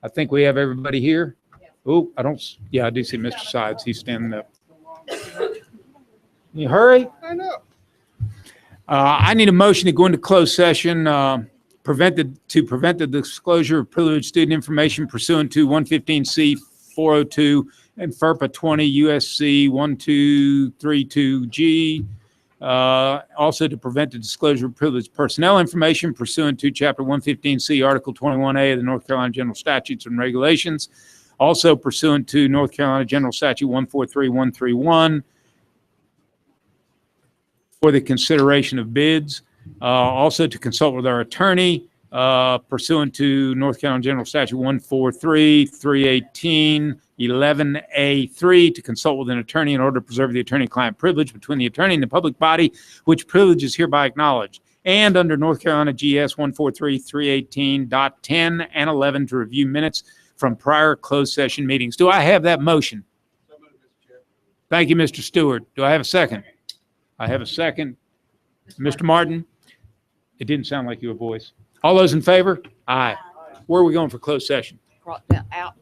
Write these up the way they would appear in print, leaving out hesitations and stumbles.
I think we have everybody here. Oh, I don't, yeah, I do see Mr. Sides. He's standing up. You hurry? I know. I need a motion to go into closed session, to prevent the disclosure of privileged student information pursuant to 115C 402 and FERPA 20 USC 1232G. Also to prevent the disclosure of privileged personnel information pursuant to Chapter 115C, Article 21A of the North Carolina General Statutes and Regulations. Also pursuant to North Carolina General Statute 143131 for the consideration of bids. Also to consult with our attorney pursuant to North Carolina General Statute 143-318 11A3 to consult with an attorney in order to preserve the attorney-client privilege between the attorney and the public body, which privilege is hereby acknowledged. And under North Carolina GS 143-318.10 and 11 to review minutes from prior closed session meetings. Do I have that motion? So moved, Mr. Chair. Thank you, Mr. Stewart. Do I have a second? I have a second. Mr. Martin? It didn't sound like your voice. All those in favor? Aye. Where are we going for closed session? Out.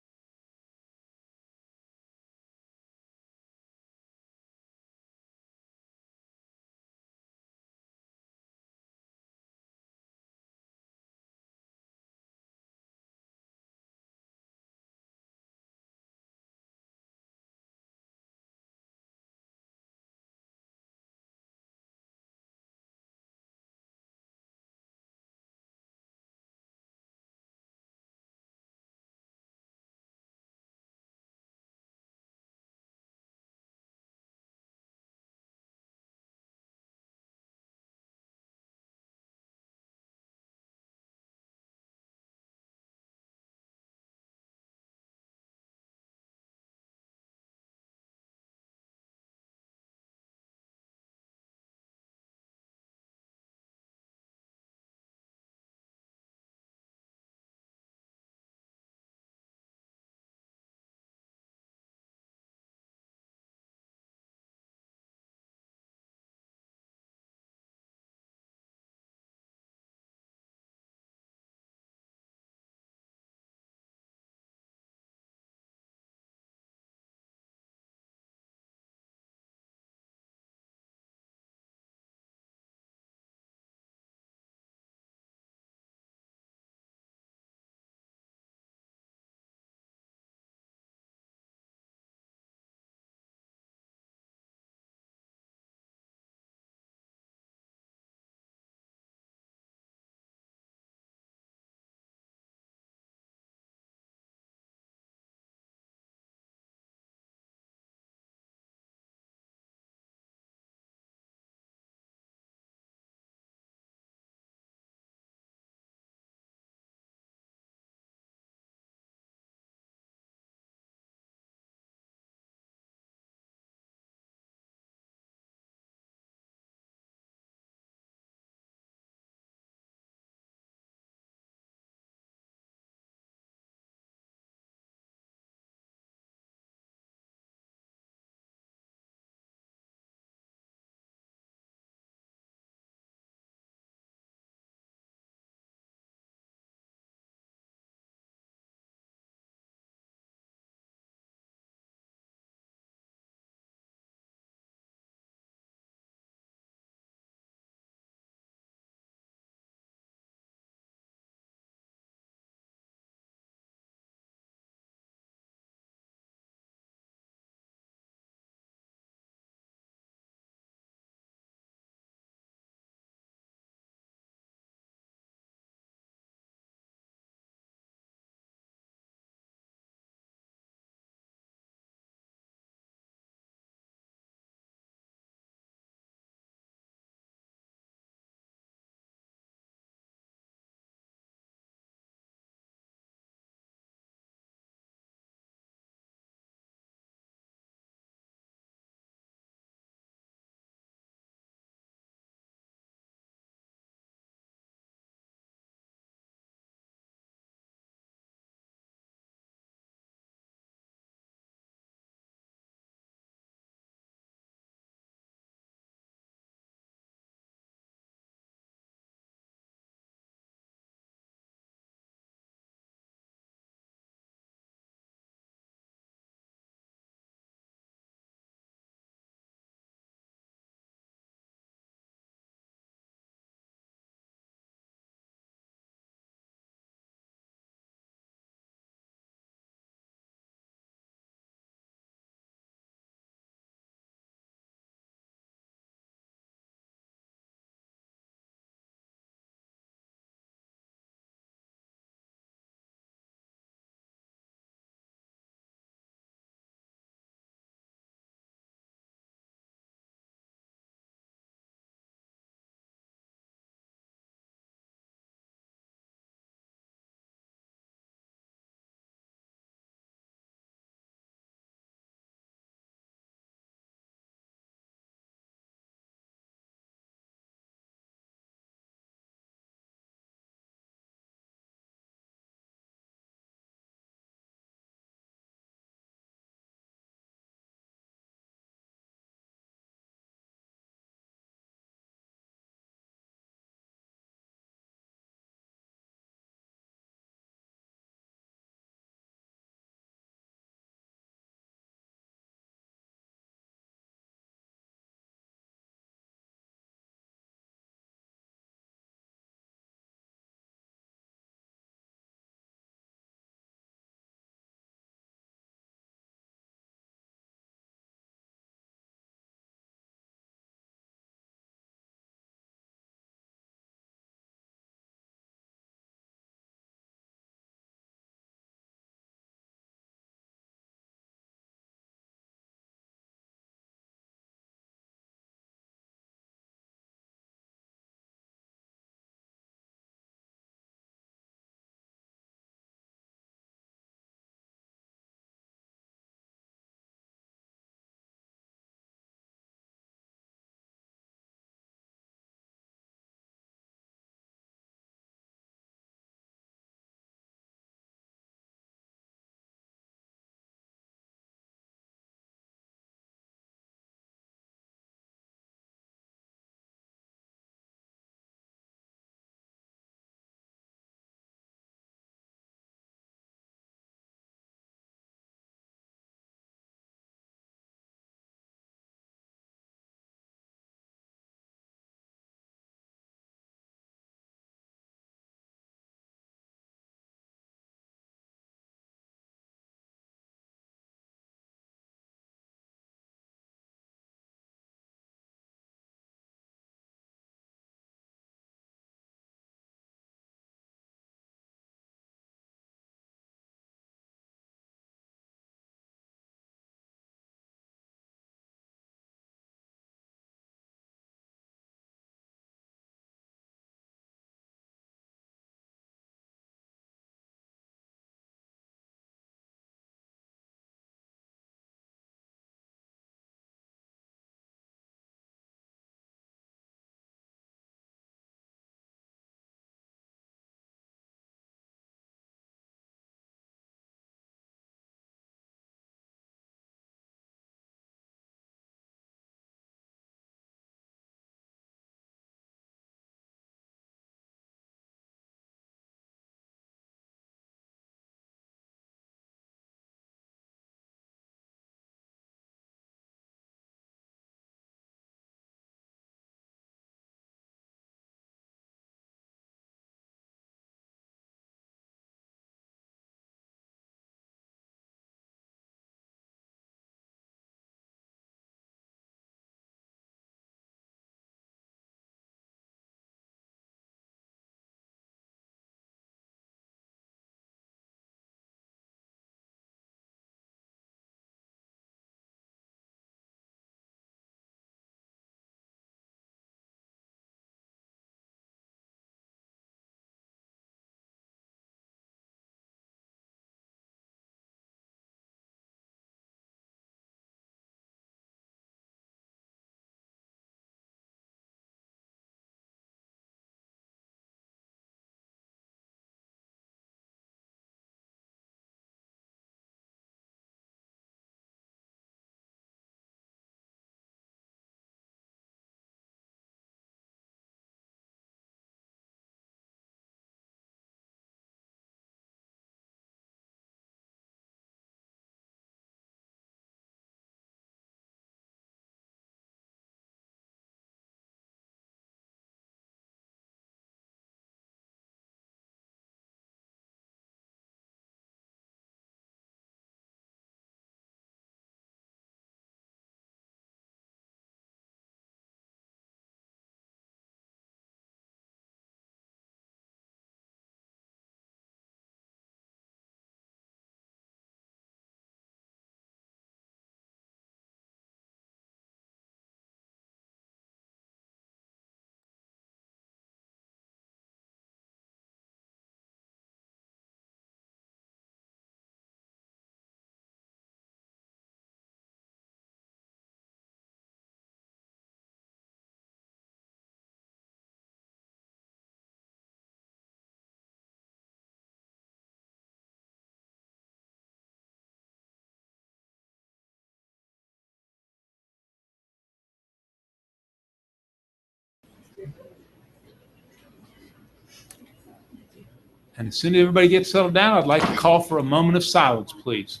And as soon as everybody gets settled down, I'd like to call for a moment of silence, please.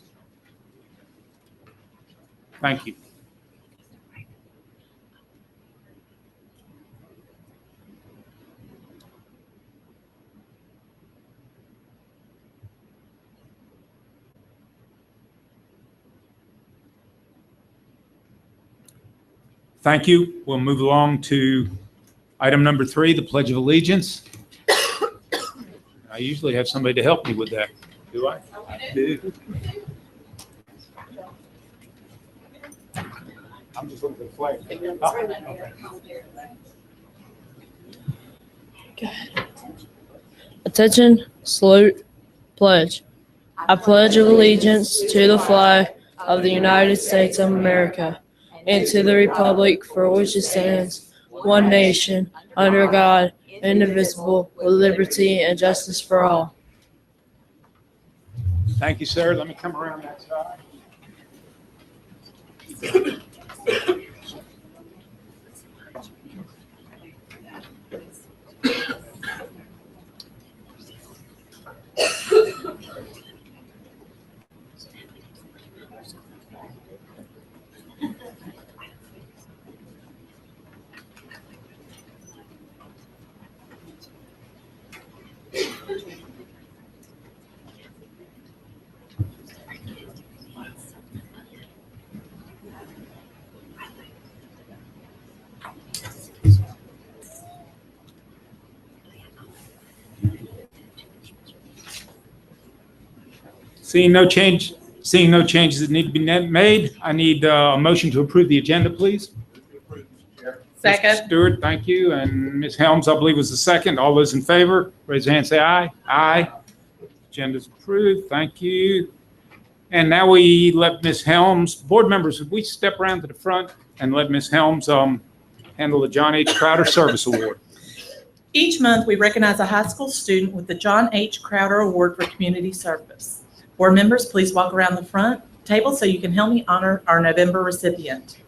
Thank you. Thank you. We'll move along to item number 3, the Pledge of Allegiance. I usually have somebody to help me with that. Do I? I do. I'm just looking for the flag. Attention, salute, pledge. I pledge allegiance to the flag of the United States of America and to the republic for which it stands, one nation, under God, indivisible, with liberty and justice for all. Thank you, sir. Let me come around that side. Seeing no changes that need to be made, I need a motion to approve the agenda, please. Second. Mr. Stewart, thank you. And Ms. Helms, I believe, was the second. All those in favor, raise your hand, say aye. Aye. Agenda's approved. Thank you. And now we let Ms. Helms, board members, if we step around to the front and let Ms. Helms handle the John H. Crowder Service Award. Each month, we recognize a high school student with the John H. Crowder Award for Community Service. Board members, please walk around the front table so you can help me honor our November recipient.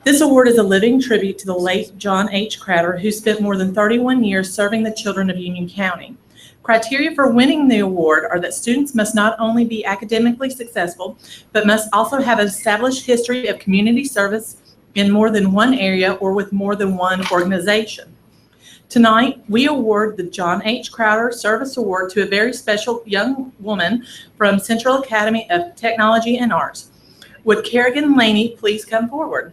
This award is a living tribute to the late John H. Crowder, who spent more than 31 years serving the children of Union County. Criteria for winning the award are that students must not only be academically successful, but must also have an established history of community service in more than one area or with more than one organization. Tonight, we award the John H. Crowder Service Award to a very special young woman from Central Academy of Technology and Arts. Would Kerrigan Laney please come forward?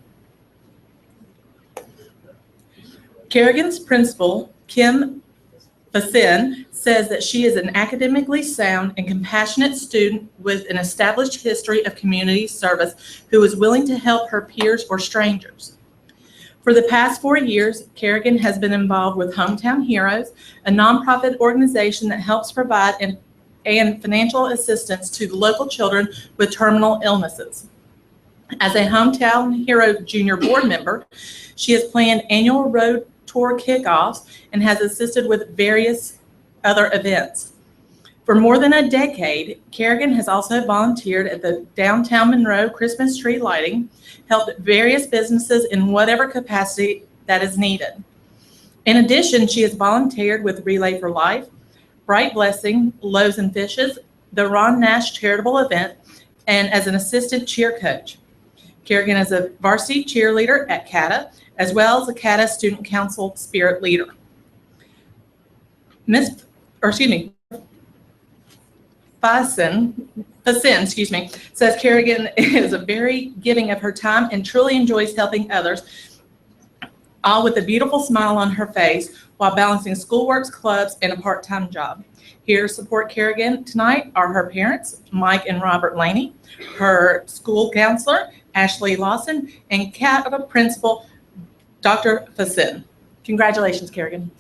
Kerrigan's principal, Kim Basin, says that she is an academically sound and compassionate student with an established history of community service who is willing to help her peers or strangers. For the past 4 years, Kerrigan has been involved with Hometown Heroes, a nonprofit organization that helps provide and financial assistance to the local children with terminal illnesses. As a Hometown Hero Junior board member, she has planned annual road tour kickoffs and has assisted with various other events. For more than a decade, Kerrigan has also volunteered at the downtown Monroe Christmas tree lighting, helped various businesses in whatever capacity that is needed. In addition, she has volunteered with Relay for Life, Bright Blessing, Loaves and Fishes, the Ron Nash charitable event, and as an assistant cheer coach. Kerrigan is a varsity cheerleader at CATA, as well as a CATA Student Council Spirit Leader. Basin, says Kerrigan is a very giving of her time and truly enjoys helping others, all with a beautiful smile on her face while balancing schoolwork, clubs, and a part-time job. Here to support Kerrigan tonight are her parents, Mike and Robert Laney, her school counselor, Ashley Lawson, and CATA principal, Dr. Basin. Congratulations, Kerrigan.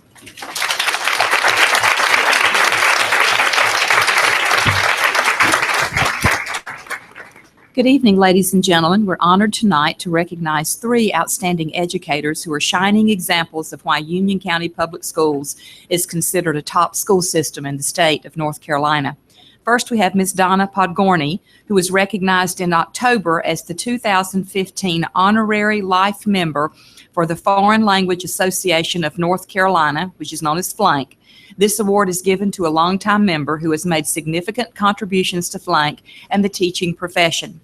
Good evening, ladies and gentlemen. We're honored tonight to recognize 3 outstanding educators who are shining examples of why Union County Public Schools is considered a top school system in the state of North Carolina. First, we have Ms. Donna Podgorny, who was recognized in October as the 2015 Honorary Life Member for the Foreign Language Association of North Carolina, which is known as FLANC. This award is given to a longtime member who has made significant contributions to Flank and the teaching profession.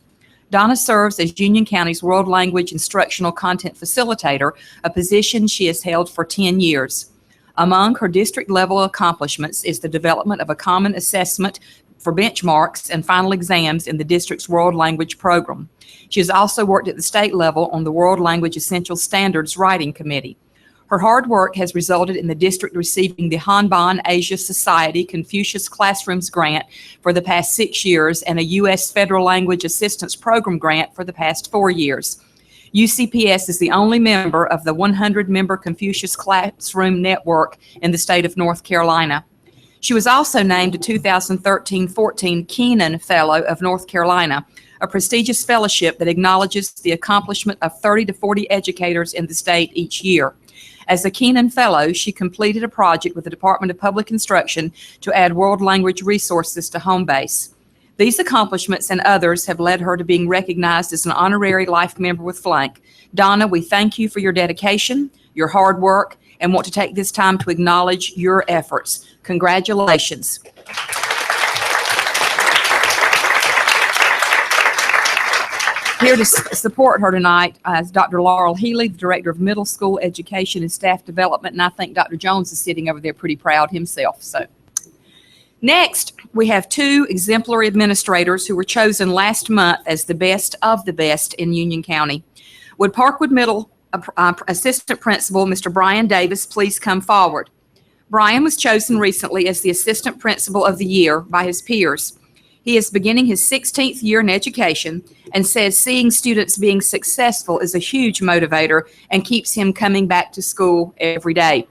Donna serves as Union County's World Language Instructional Content Facilitator, a position she has held for 10 years. Among her district-level accomplishments is the development of a common assessment for benchmarks and final exams in the district's World Language program. She has also worked at the state level on the World Language Essential Standards Writing Committee. Her hard work has resulted in the district receiving the Hanban Asia Society Confucius Classrooms Grant for the past 6 years and a U.S. Federal Language Assistance Program grant for the past 4 years. UCPS is the only member of the 100-member Confucius Classroom Network in the state of North Carolina. She was also named a 2013-14 Keenan Fellow of North Carolina, a prestigious fellowship that acknowledges the accomplishment of 30 to 40 educators in the state each year. As a Keenan Fellow, she completed a project with the Department of Public Instruction to add world language resources to home base. These accomplishments and others have led her to being recognized as an honorary life member with Flank. Donna, we thank you for your dedication, your hard work, and want to take this time to acknowledge your efforts. Congratulations. Here to support her tonight is Dr. Laurel Healy, the Director of Middle School Education and Staff Development, and I think Dr. Jones is sitting over there pretty proud himself. So, next, we have 2 exemplary administrators who were chosen last month as the best of the best in Union County. Would Parkwood Middle Assistant Principal, Mr. Brian Davis, please come forward? Brian was chosen recently as the Assistant Principal of the Year by his peers. He is beginning his 16th year in education and says seeing students being successful is a huge motivator and keeps him coming back to school every day.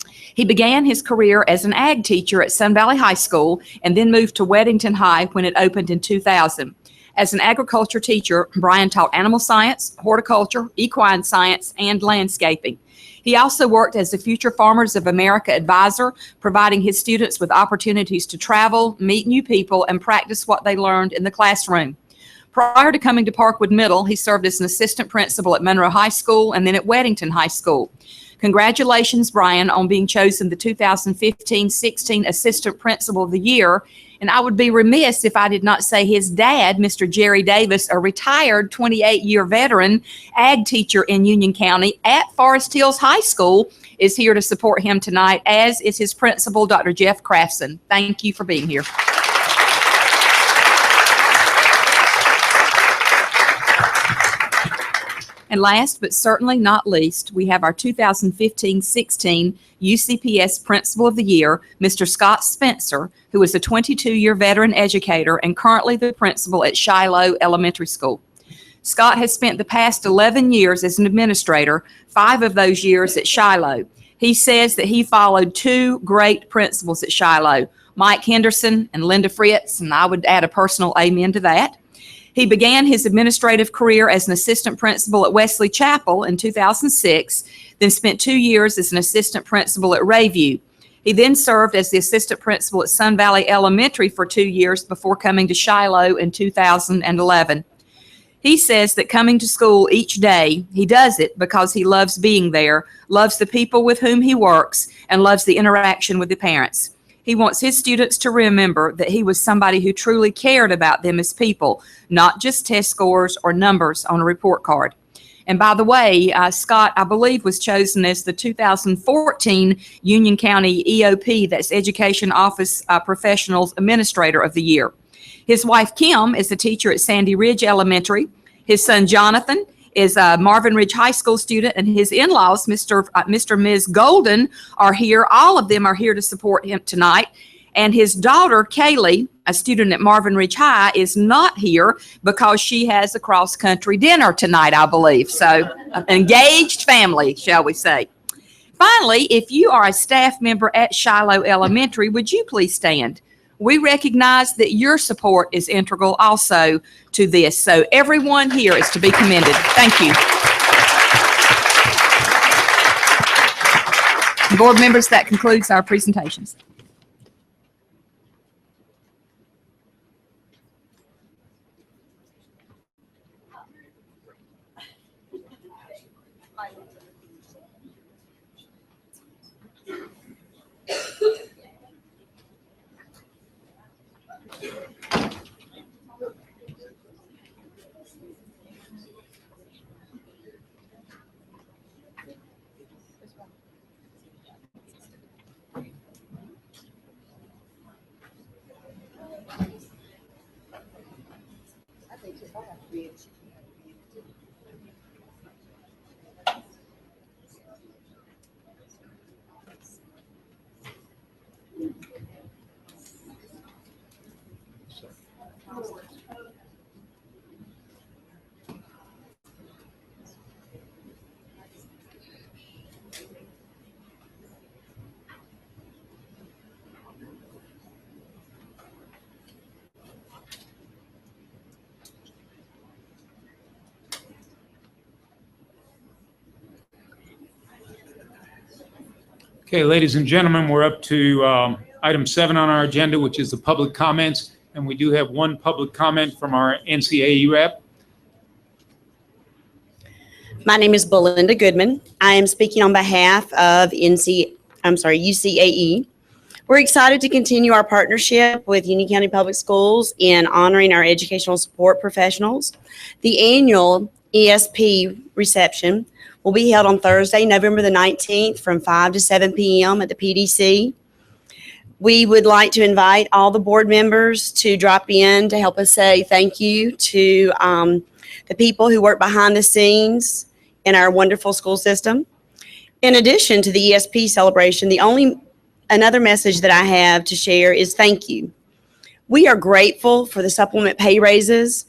He began his career as an ag teacher at Sun Valley High School and then moved to Weddington High when it opened in 2000. As an agriculture teacher, Brian taught animal science, horticulture, equine science, and landscaping. He also worked as the Future Farmers of America advisor, providing his students with opportunities to travel, meet new people, and practice what they learned in the classroom. Prior to coming to Parkwood Middle, he served as an assistant principal at Monroe High School and then at Weddington High School. Congratulations, Brian, on being chosen the 2015-16 Assistant Principal of the Year. And I would be remiss if I did not say his dad, Mr. Jerry Davis, a retired 28-year veteran ag teacher in Union County at Forest Hills High School, is here to support him tonight, as is his principal, Dr. Jeff Crafson. Thank you for being here. And last but certainly not least, we have our 2015-16 UCPS Principal of the Year, Mr. Scott Spencer, who is a 22-year veteran educator and currently the principal at Shiloh Elementary School. Scott has spent the past 11 years as an administrator, 5 of those years at Shiloh. He says that he followed 2 great principals at Shiloh, Mike Henderson and Linda Fritz, and I would add a personal amen to that. He began his administrative career as an assistant principal at Wesley Chapel in 2006, then spent 2 years as an assistant principal at Rayview. He then served as the assistant principal at Sun Valley Elementary for 2 years before coming to Shiloh in 2011. He says that coming to school each day, he does it because he loves being there, loves the people with whom he works, and loves the interaction with the parents. He wants his students to remember that he was somebody who truly cared about them as people, not just test scores or numbers on a report card. And by the way, Scott, I believe, was chosen as the 2014 Union County EOP, that's Education Office Professionals Administrator of the Year. His wife, Kim, is a teacher at Sandy Ridge Elementary. His son, Jonathan, is a Marvin Ridge High School student, and his in-laws, Mr. and Ms. Golden, are here. All of them are here to support him tonight. And his daughter, Kaylee, a student at Marvin Ridge High, is not here because she has a cross-country dinner tonight, I believe. So, an engaged family, shall we say. Finally, if you are a staff member at Shiloh Elementary, would you please stand? We recognize that your support is integral also to this. So everyone here is to be commended. Thank you. Board members, that concludes our presentations. Okay, ladies and gentlemen, we're up to item 7 on our agenda, which is the public comments. And we do have one public comment from our NCAE rep. My name is Belinda Goodman. I am speaking on behalf of UCAE. We're excited to continue our partnership with Union County Public Schools in honoring our educational support professionals. The annual ESP reception will be held on Thursday, November the 19th from 5 to 7 p.m. at the PDC. We would like to invite all the board members to drop in to help us say thank you to the people who work behind the scenes in our wonderful school system. In addition to the ESP celebration, another message that I have to share is thank you. We are grateful for the supplement pay raises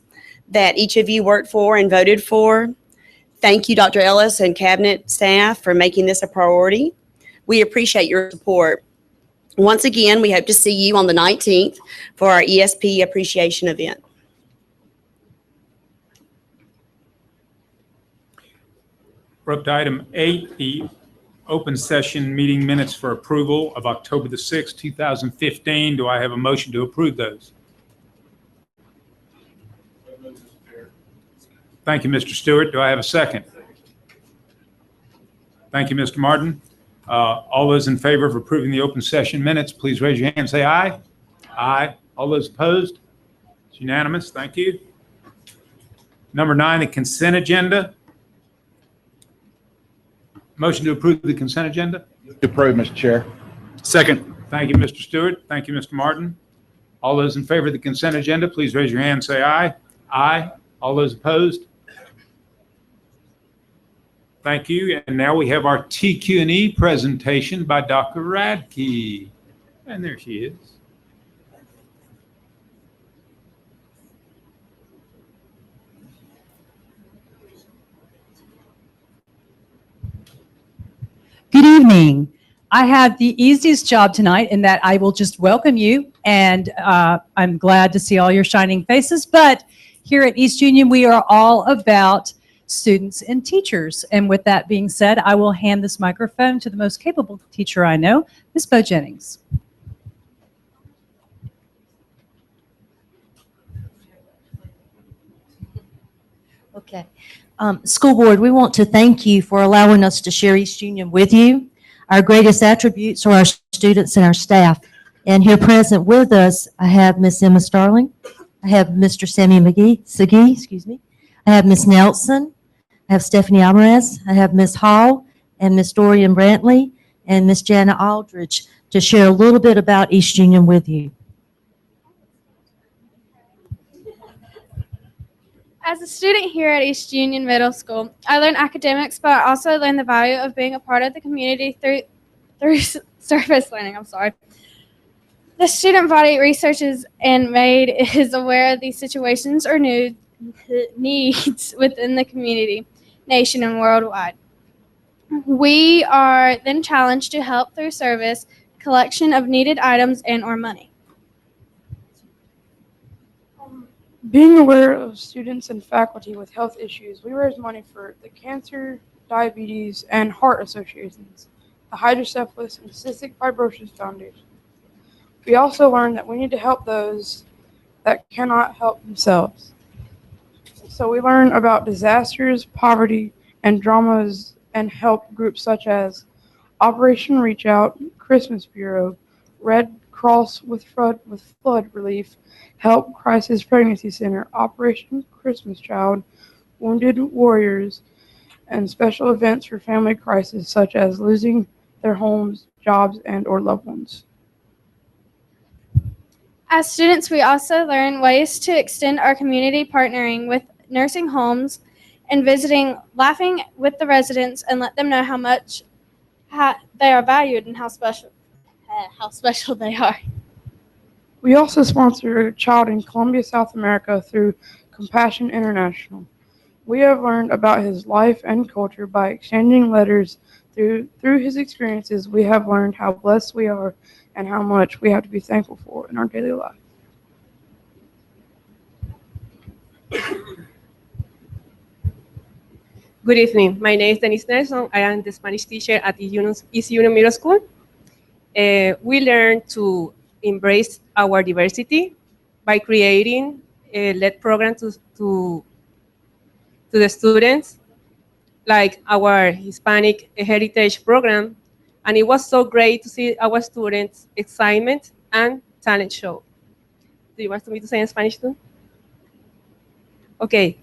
that each of you worked for and voted for. Thank you, Dr. Ellis and cabinet staff, for making this a priority. We appreciate your support. Once again, we hope to see you on the 19th for our ESP appreciation event. We're up to item 8, the open session meeting minutes for approval of October the 6th, 2015. Do I have a motion to approve those? Thank you, Mr. Stewart. Do I have a second? Thank you, Mr. Martin. All those in favor of approving the open session minutes, please raise your hand and say aye. Aye. All those opposed? It's unanimous. Thank you. Number 9, the consent agenda. Motion to approve the consent agenda? To approve, Mr. Chair. Second. Thank you, Mr. Stewart. Thank you, Mr. Martin. All those in favor of the consent agenda, please raise your hand and say aye. Aye. All those opposed? Thank you. And now we have our TQ&E presentation by Dr. Radke. And there she is. Good evening. I have the easiest job tonight in that I will just welcome you, and I'm glad to see all your shining faces. But here at East Union, we are all about students and teachers. And with that being said, I will hand this microphone to the most capable teacher I know, Ms. Bo Jennings. Okay. School Board, we want to thank you for allowing us to share East Union with you. Our greatest attributes are our students and our staff. And here present with us, I have Miss Emma Starling. I have Mr. Sammy Segee, excuse me. I have Miss Nelson. I have Stephanie Alvarez. I have Miss Hall and Miss Dorian Brantley and Miss Jana Aldridge to share a little bit about East Union with you. As a student here at East Union Middle School, I learned academics, but I also learned the value of being a part of the community through service learning. The student body researches and MAID is aware of these situations or needs within the community, nation, and worldwide. We are then challenged to help through service, collection of needed items, and or money. Being aware of students and faculty with health issues, we raise money for the Cancer, Diabetes, and Heart Associations, the Hydrocephalus and Cystic Fibrosis Foundation. We also learned that we need to help those that cannot help themselves. So we learn about disasters, poverty, and dramas, and help groups such as Operation Reach Out, Christmas Bureau, Red Cross with Flood Relief, Help Crisis Pregnancy Center, Operation Christmas Child, Wounded Warriors, and special events for family crisis such as losing their homes, jobs, and/or loved ones. As students, we also learn ways to extend our community, partnering with nursing homes and visiting, laughing with the residents, and let them know how much they are valued and how special they are. We also sponsor a child in Colombia, South America through Compassion International. We have learned about his life and culture by exchanging letters. Through his experiences, we have learned how blessed we are and how much we have to be thankful for in our daily life. Good evening. My name is Denise Nelson. I am the Spanish teacher at East Union Middle School. We learn to embrace our diversity by creating a LED program to the students, like our Hispanic Heritage Program. And it was so great to see our students' excitement and talent show. Do you want me to say in Spanish too? Okay.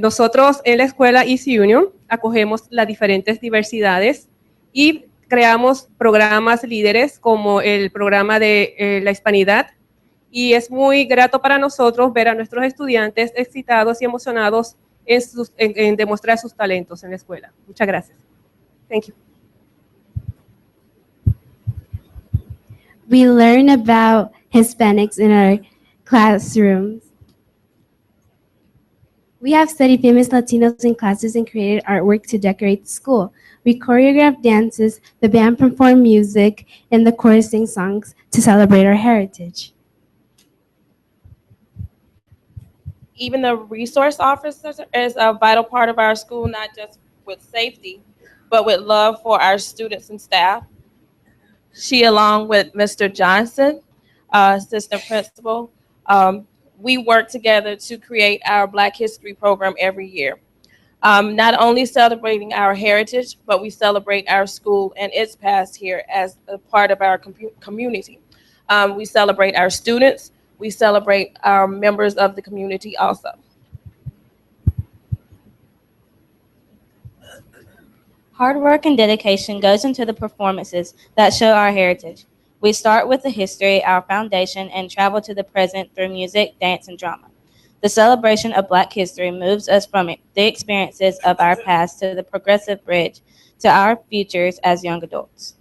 Nosotros en la escuela East Union acogemos las diferentes diversidades y creamos programas líderes como el programa de la hispanidad, y es muy grato para nosotros ver a nuestros estudiantes excitados y emocionados en demostrar sus talentos en la escuela. Muchas gracias. Thank you. We learn about Hispanics in our classrooms. We have studied famous Latinos in classes and created artwork to decorate the school. We choreographed dances, the band performed music, and the chorus sang songs to celebrate our heritage. Even the resource officer is a vital part of our school, not just with safety, but with love for our students and staff. She, along with Mr. Johnson, assistant principal, we work together to create our Black History program every year. Not only celebrating our heritage, but we celebrate our school and its past here as a part of our community. We celebrate our students. We celebrate our members of the community also. Hard work and dedication goes into the performances that show our heritage. We start with the history, our foundation, and travel to the present through music, dance, and drama. The celebration of Black history moves us from the experiences of our past to the progressive bridge to our futures as young adults.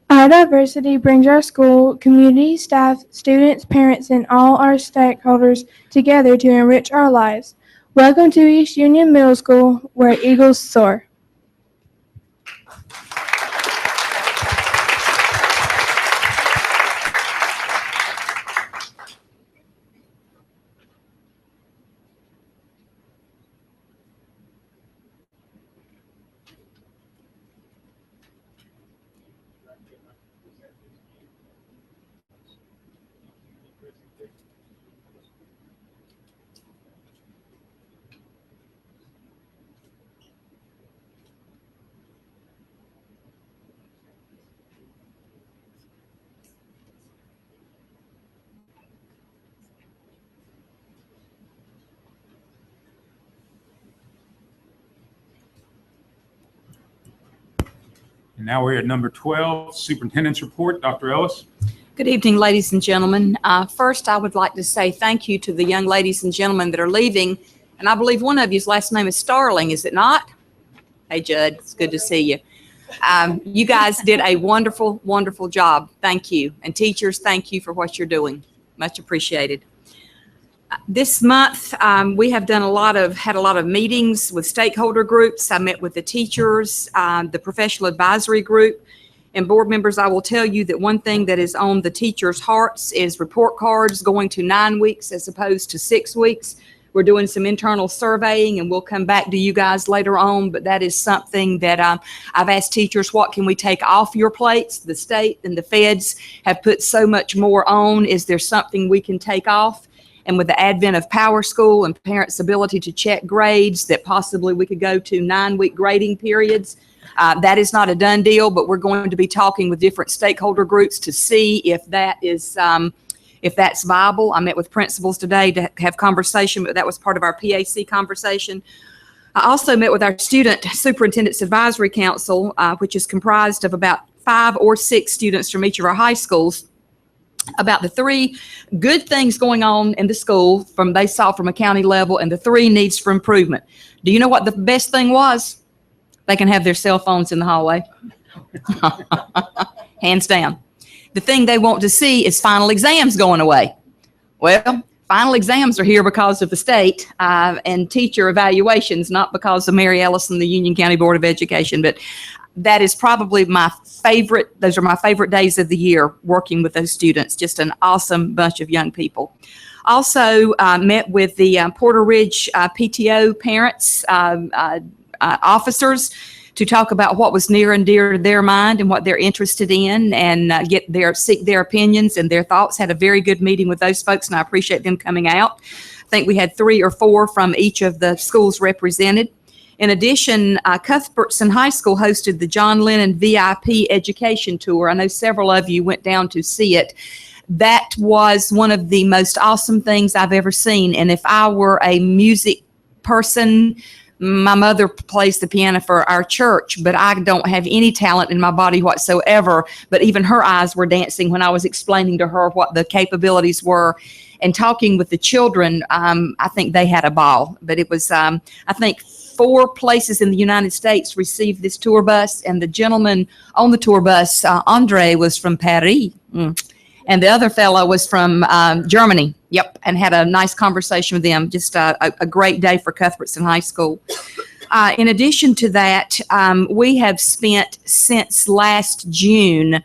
Our diversity brings our school, community, staff, students, parents, and all our stakeholders together to enrich our lives. Welcome to East Union Middle School, where eagles soar. And now we're at number 12, Superintendent's Report. Dr. Ellis. Good evening, ladies and gentlemen. First, I would like to say thank you to the young ladies and gentlemen that are leaving. And I believe one of you's last name is Starling, is it not? Hey, Judd, it's good to see you. You guys did a wonderful, wonderful job. Thank you. And teachers, thank you for what you're doing. Much appreciated. This month, we have had a lot of meetings with stakeholder groups. I met with the teachers, the professional advisory group, and board members. I will tell you that one thing that is on the teachers' hearts is report cards going to 9 weeks as opposed to 6 weeks. We're doing some internal surveying, and we'll come back to you guys later on, but that is something that I've asked teachers, what can we take off your plates? The state and the feds have put so much more on. Is there something we can take off? And with the advent of Power School and parents' ability to check grades, that possibly we could go to 9-week grading periods. That is not a done deal, but we're going to be talking with different stakeholder groups to see if that is if that's viable. I met with principals today to have conversation, but that was part of our PAC conversation. I also met with our Student Superintendent's Advisory Council, which is comprised of about 5 or 6 students from each of our high schools, about the 3 good things going on in the school they saw from a county level and the 3 needs for improvement. Do you know what the best thing was? They can have their cell phones in the hallway. Hands down. The thing they want to see is final exams going away. Well, final exams are here because of the state and teacher evaluations, not because of Mary Ellis and the Union County Board of Education. But that is probably my favorite. Those are my favorite days of the year, working with those students. Just an awesome bunch of young people. Also met with the Porter Ridge PTO parents, officers, to talk about what was near and dear to their mind and what they're interested in, and seek their opinions and their thoughts. Had a very good meeting with those folks, and I appreciate them coming out. I think we had 3 or 4 from each of the schools represented. In addition, Cuthbertson High School hosted the John Lennon VIP Education Tour. I know several of you went down to see it. That was one of the most awesome things I've ever seen. And if I were a music person, my mother plays the piano for our church, but I don't have any talent in my body whatsoever. But even her eyes were dancing when I was explaining to her what the capabilities were. And talking with the children, I think they had a ball. But it was, I think, 4 places in the United States received this tour bus. And the gentleman on the tour bus, Andre, was from Paris. And the other fellow was from Germany. Yep. And had a nice conversation with them. Just a great day for Cuthbertson High School. In addition to that, we have spent since last June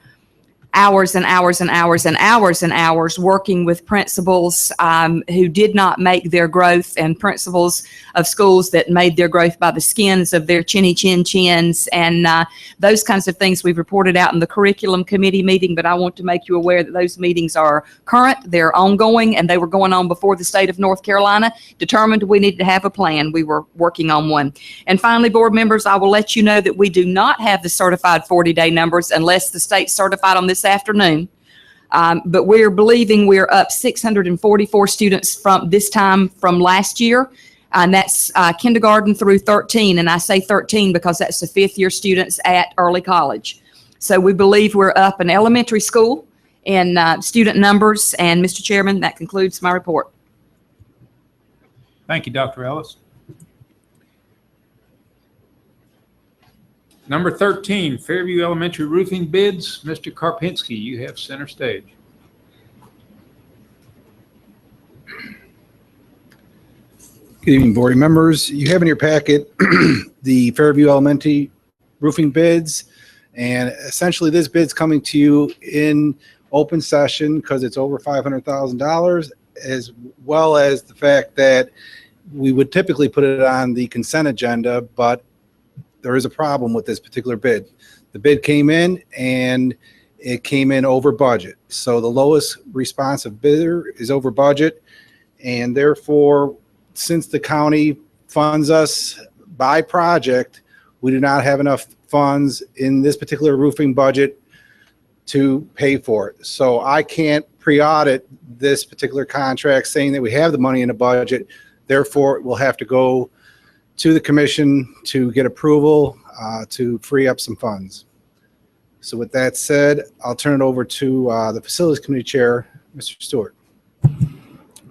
hours and hours and hours and hours and hours working with principals who did not make their growth, and principals of schools that made their growth by the skins of their chinny chin chins, and those kinds of things we've reported out in the curriculum committee meeting. But I want to make you aware that those meetings are current, they're ongoing, and they were going on before the state of North Carolina determined we needed to have a plan. We were working on one. And finally, board members, I will let you know that we do not have the certified 40-day numbers unless the state's certified on this afternoon. But we're believing we're up 644 students from this time from last year. And that's kindergarten through 13. And I say 13 because that's the 5th year students at early college. So we believe we're up in elementary school in student numbers. And Mr. Chairman, that concludes my report. Thank you, Dr. Ellis. Number 13, Fairview Elementary roofing bids. Mr. Karpinski, you have center stage. Good evening, board members. You have in your packet the Fairview Elementary roofing bids, and essentially this bid's coming to you in open session because it's over $500,000, as well as the fact that we would typically put it on the consent agenda, but there is a problem with this particular bid. The bid came in and it came in over budget. So the lowest responsive bidder is over budget, and therefore, since the county funds us by project, we do not have enough funds in this particular roofing budget to pay for it. So I can't pre-audit this particular contract saying that we have the money in the budget. Therefore, we'll have to go to the commission to get approval to free up some funds. So with that said, I'll turn it over to the Facilities Committee Chair, Mr. Stewart.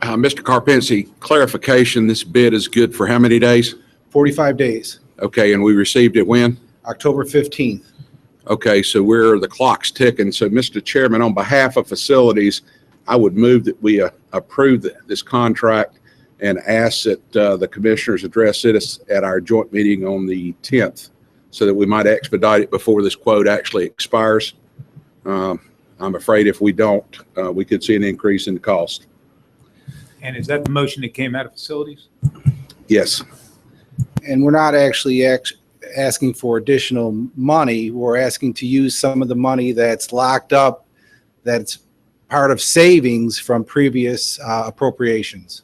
Mr. Karpinski, clarification, this bid is good for how many days? 45 days. Okay, and we received it when? October 15th. Okay, so the clock's ticking. So, Mr. Chairman, on behalf of facilities, I would move that we approve this contract and ask that the commissioners address it at our joint meeting on the 10th so that we might expedite it before this quote actually expires. I'm afraid if we don't, we could see an increase in the cost. And is that the motion that came out of facilities? Yes. And we're not actually asking for additional money. We're asking to use some of the money that's locked up, that's part of savings from previous appropriations.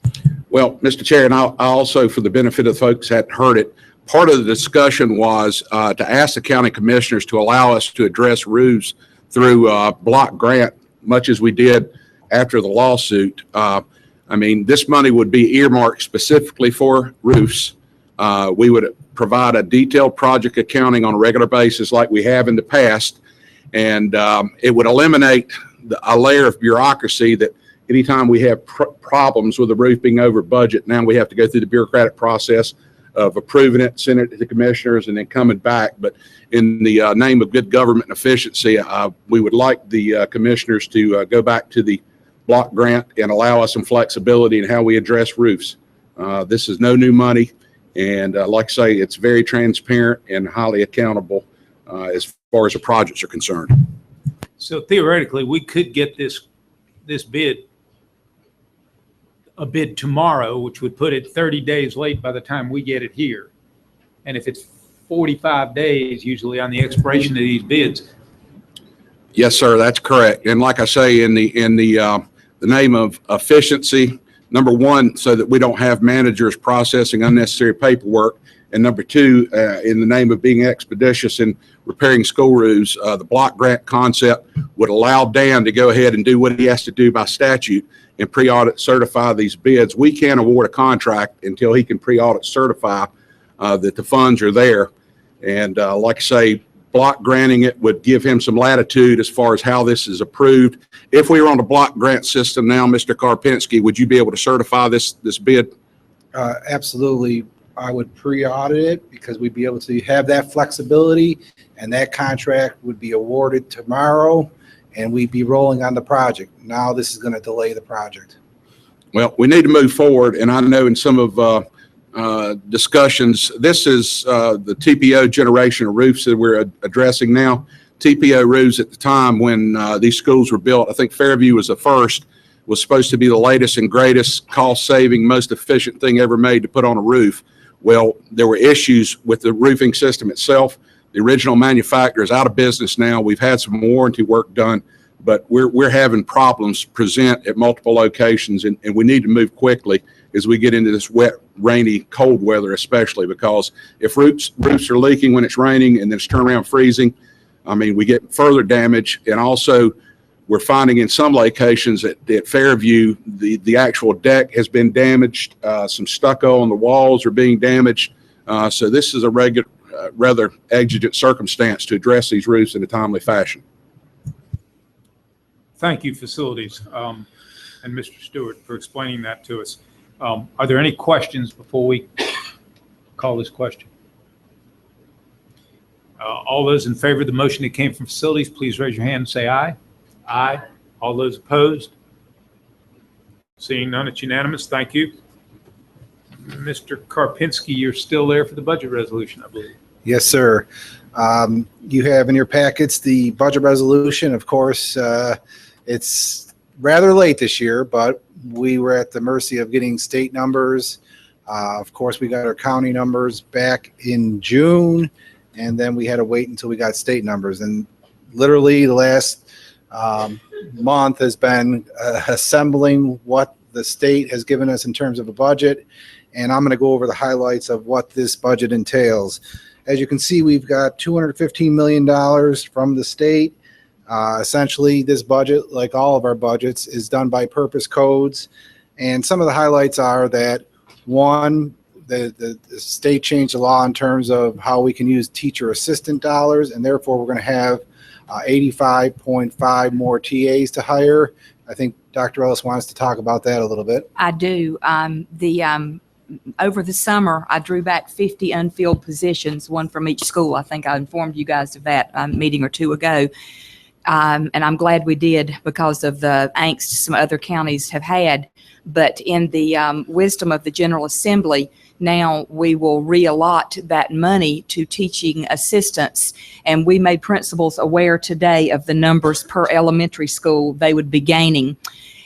Well, Mr. Chair, and I also, for the benefit of the folks that hadn't heard it, part of the discussion was to ask the county commissioners to allow us to address roofs through block grant, much as we did after the lawsuit. I mean, this money would be earmarked specifically for roofs. We would provide a detailed project accounting on a regular basis like we have in the past. And it would eliminate a layer of bureaucracy that anytime we have problems with the roof being over budget, now we have to go through the bureaucratic process of approving it, sending it to the commissioners, and then coming back. But in the name of good government and efficiency, we would like the commissioners to go back to the block grant and allow us some flexibility in how we address roofs. This is no new money, and like I say, it's very transparent and highly accountable as far as the projects are concerned. So theoretically, we could get this a bid tomorrow, which would put it 30 days late by the time we get it here. And if it's 45 days usually on the expiration of these bids. Yes, sir, that's correct. And like I say, in the name of efficiency, number one, so that we don't have managers processing unnecessary paperwork, and number two, in the name of being expeditious in repairing school roofs, the block grant concept would allow Dan to go ahead and do what he has to do by statute and pre-audit certify these bids. We can't award a contract until he can pre-audit certify that the funds are there. And like I say, block granting it would give him some latitude as far as how this is approved. If we were on the block grant system now, Mr. Karpinski, would you be able to certify this bid? Absolutely. I would pre-audit it because we'd be able to have that flexibility, and that contract would be awarded tomorrow, and we'd be rolling on the project. Now this is going to delay the project. Well, we need to move forward, and I know in some of discussions, this is the TPO generation of roofs that we're addressing now. TPO roofs at the time when these schools were built, I think Fairview was the first, was supposed to be the latest and greatest cost-saving, most efficient thing ever made to put on a roof. Well, there were issues with the roofing system itself. The original manufacturer is out of business now. We've had some warranty work done, but we're having problems present at multiple locations, and we need to move quickly as we get into this wet, rainy, cold weather, especially because if roofs are leaking when it's raining and then it's turned around freezing, I mean, we get further damage. And also, we're finding in some locations at Fairview, the actual deck has been damaged. Some stucco on the walls are being damaged. So this is a rather exigent circumstance to address these roofs in a timely fashion. Thank you, facilities, and Mr. Stewart, for explaining that to us. Are there any questions before we call this question? All those in favor of the motion that came from facilities, please raise your hand and say aye. Aye. All those opposed? Seeing none, it's unanimous. Thank you. Mr. Karpinski, you're still there for the budget resolution, I believe. Yes, sir. You have in your packets the budget resolution. Of course, it's rather late this year, but we were at the mercy of getting state numbers. Of course, we got our county numbers back in June, and then we had to wait until we got state numbers. And literally the last month has been assembling what the state has given us in terms of a budget. And I'm going to go over the highlights of what this budget entails. As you can see, we've got $215 million from the state. Essentially, this budget, like all of our budgets, is done by purpose codes. And some of the highlights are that, one, the state changed the law in terms of how we can use teacher assistant dollars, and therefore we're going to have 85.5 more TAs to hire. I think Dr. Ellis wants to talk about that a little bit. I do. Over the summer, I drew back 50 unfilled positions, one from each school. I think I informed you guys of that a meeting or two ago. And I'm glad we did because of the angst some other counties have had. But in the wisdom of the General Assembly, now we will reallot that money to teaching assistants. And we made principals aware today of the numbers per elementary school they would be gaining.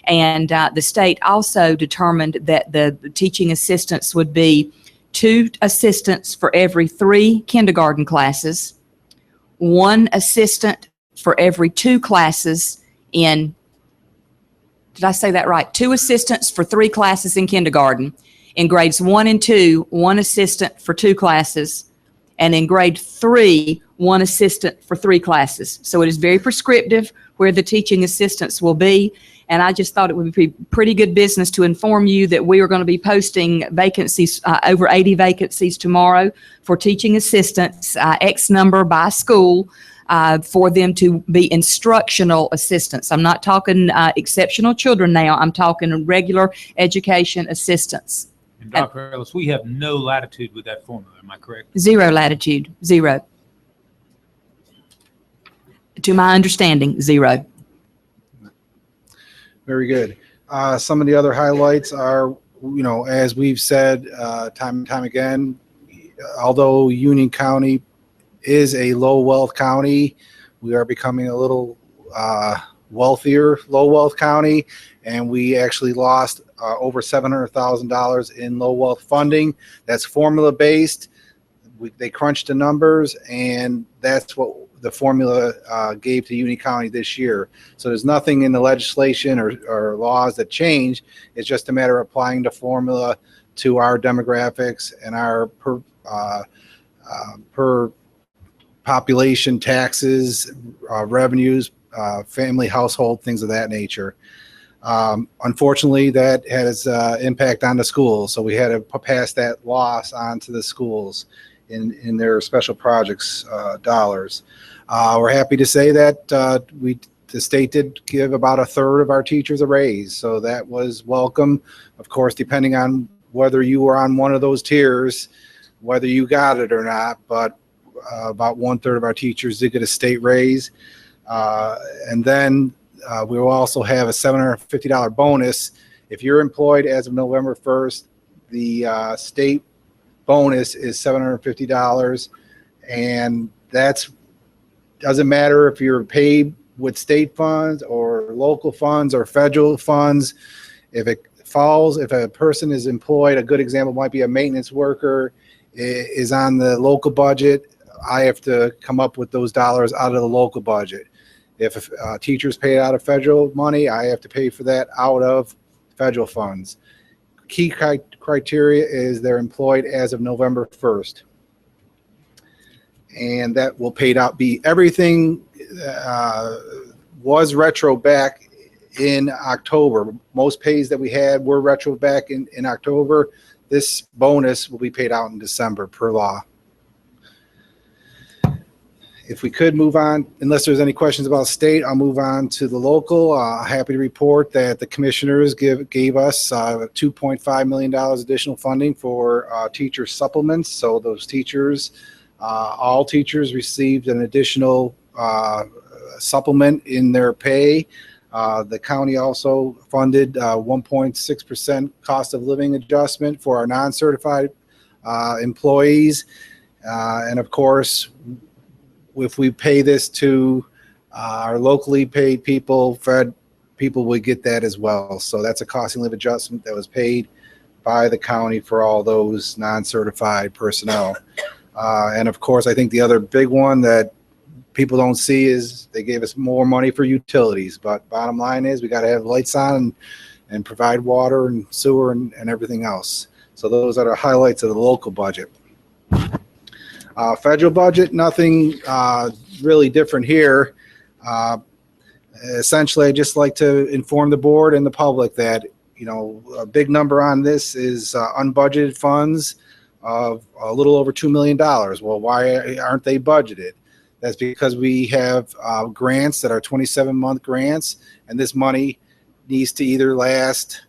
And the state also determined that the teaching assistants would be 2 assistants for every 3 kindergarten classes, 1 assistant for every 2 classes in, did I say that right? 2 assistants for 3 classes in kindergarten, In grades 1 and 2, 1 assistant for 2 classes. And in grade 3, 1 assistant for 3 classes. So it is very prescriptive where the teaching assistants will be. And I just thought it would be pretty good business to inform you that we are going to be posting vacancies, over 80 vacancies tomorrow for teaching assistants, X number by school, for them to be instructional assistants. I'm not talking exceptional children now. I'm talking regular education assistants. And Dr. Ellis, we have no latitude with that formula, am I correct? 0 latitude, 0. To my understanding, 0. Very good. Some of the other highlights are, as we've said time and time again, although Union County is a low wealth county, we are becoming a little wealthier, low wealth county, and we actually lost over $700,000 in low wealth funding. That's formula based. They crunched the numbers, and that's what the formula gave to Union County this year. So there's nothing in the legislation or laws that change. It's just a matter of applying the formula to our demographics and our per population taxes, revenues, family household, things of that nature. Unfortunately, that has impact on the schools. So we had to pass that loss on to the schools in their special projects dollars. We're happy to say that the state did give about a third of our teachers a raise. So that was welcome. Of course, depending on whether you were on one of those tiers, whether you got it or not, but about 1/3 of our teachers did get a state raise. And then we will also have a $750 bonus. If you're employed as of November 1st, the state bonus is $750. And that's doesn't matter if you're paid with state funds or local funds or federal funds. If a person is employed, a good example might be a maintenance worker is on the local budget. I have to come up with those dollars out of the local budget. If teachers pay out of federal money, I have to pay for that out of federal funds. Key criteria is they're employed as of November 1st. And that will be everything was retro back in October. Most pays that we had were retro back in October. This bonus will be paid out in December per law. If we could move on, unless there's any questions about state, I'll move on to the local. Happy to report that the commissioners gave us $2.5 million additional funding for teacher supplements. So those teachers, all teachers received an additional supplement in their pay. The county also funded 1.6% cost of living adjustment for our non-certified employees. And of course, if we pay this to our locally paid people, Fed people would get that as well. So that's a cost of living adjustment that was paid by the county for all those non-certified personnel. And of course, I think the other big one that people don't see is they gave us more money for utilities. But bottom line is we got to have lights on and provide water and sewer and everything else. So those are the highlights of the local budget. Federal budget, nothing really different here. Essentially, I'd just like to inform the board and the public that, a big number on this is unbudgeted funds of a little over $2 million. Well, why aren't they budgeted? That's because we have grants that are 27-month grants, and this money needs to either last,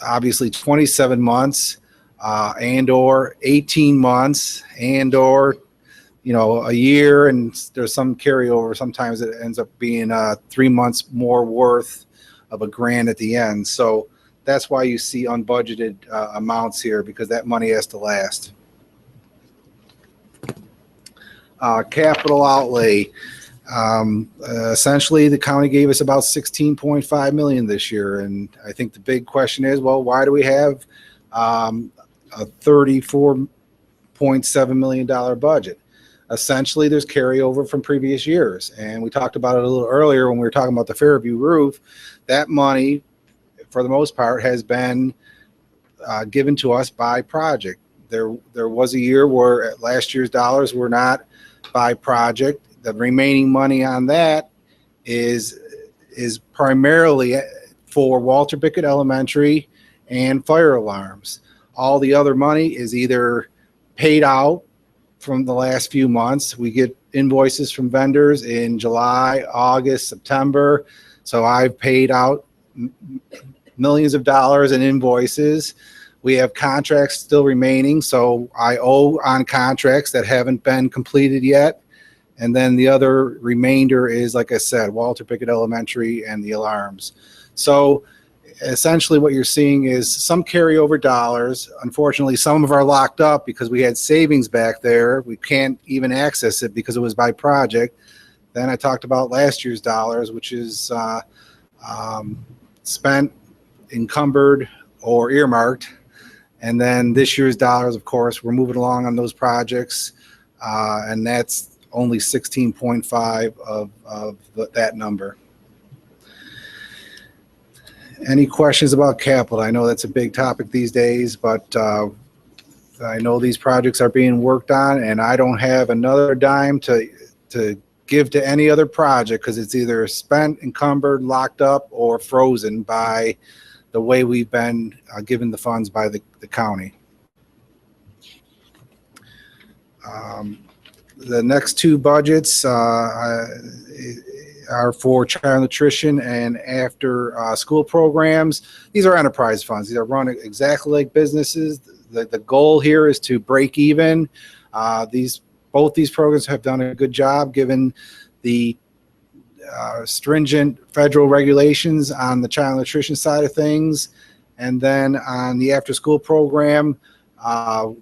obviously, 27 months, and or 18 months, and or a year, and there's some carryover. Sometimes it ends up being 3 months more worth of a grant at the end. So that's why you see unbudgeted amounts here, because that money has to last. Capital outlay. Essentially, the county gave us about $16.5 million this year, and I think the big question is, well, why do we have a $34.7 million budget? Essentially, there's carryover from previous years, and we talked about it a little earlier when we were talking about the Fairview roof. That money, for the most part, has been given to us by project. There was a year where last year's dollars were not by project. The remaining money on that is primarily for Walter Pickett Elementary and fire alarms. All the other money is either paid out from the last few months. We get invoices from vendors in July, August, September. So I've paid out millions of dollars in invoices. We have contracts still remaining, so I owe on contracts that haven't been completed yet. And then the other remainder is, like I said, Walter Pickett Elementary and the alarms. So essentially what you're seeing is some carryover dollars. Unfortunately, some of them are locked up because we had savings back there. We can't even access it because it was by project. Then I talked about last year's dollars, which is spent, encumbered, or earmarked. And then this year's dollars, of course, we're moving along on those projects. And that's only 16.5 of that number. Any questions about capital? I know that's a big topic these days, but I know these projects are being worked on, and I don't have another dime to give to any other project because it's either spent, encumbered, locked up, or frozen by the way we've been given the funds by the county. The next two budgets are for child nutrition and after school programs. These are enterprise funds. These are run exactly like businesses. The goal here is to break even. Both these programs have done a good job given the stringent federal regulations on the child nutrition side of things. And then on the after school program,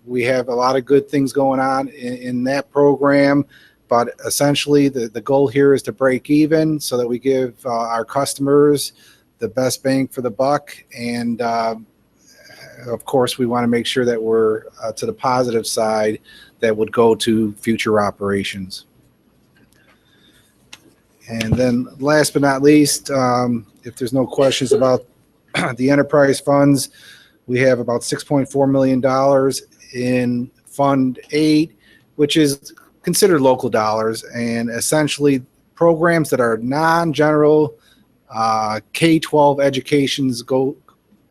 we have a lot of good things going on in that program. But essentially, the goal here is to break even so that we give our customers the best bang for the buck. And of course, we want to make sure that we're to the positive side that would go to future operations. And then last but not least, if there's no questions about the enterprise funds, we have about $6.4 million in Fund 8, which is considered local dollars, and essentially programs that are non-general K-12 educations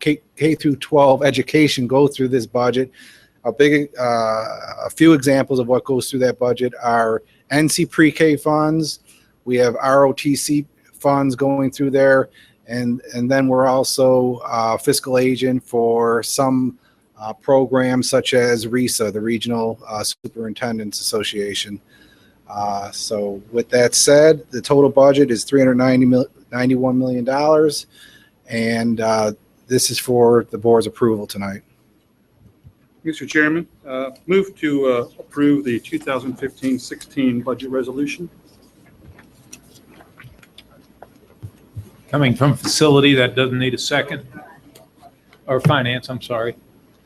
K through 12 education go through this budget. A few examples of what goes through that budget are NC pre-K funds. We have ROTC funds going through there, and then we're also fiscal agent for some programs such as RESA, the Regional Superintendents Association. So with that said, the total budget is $391 million, and this is for the board's approval tonight. Mr. Chairman, move to approve the 2015-16 budget resolution. Coming from facility, that doesn't need a second. Or finance, I'm sorry.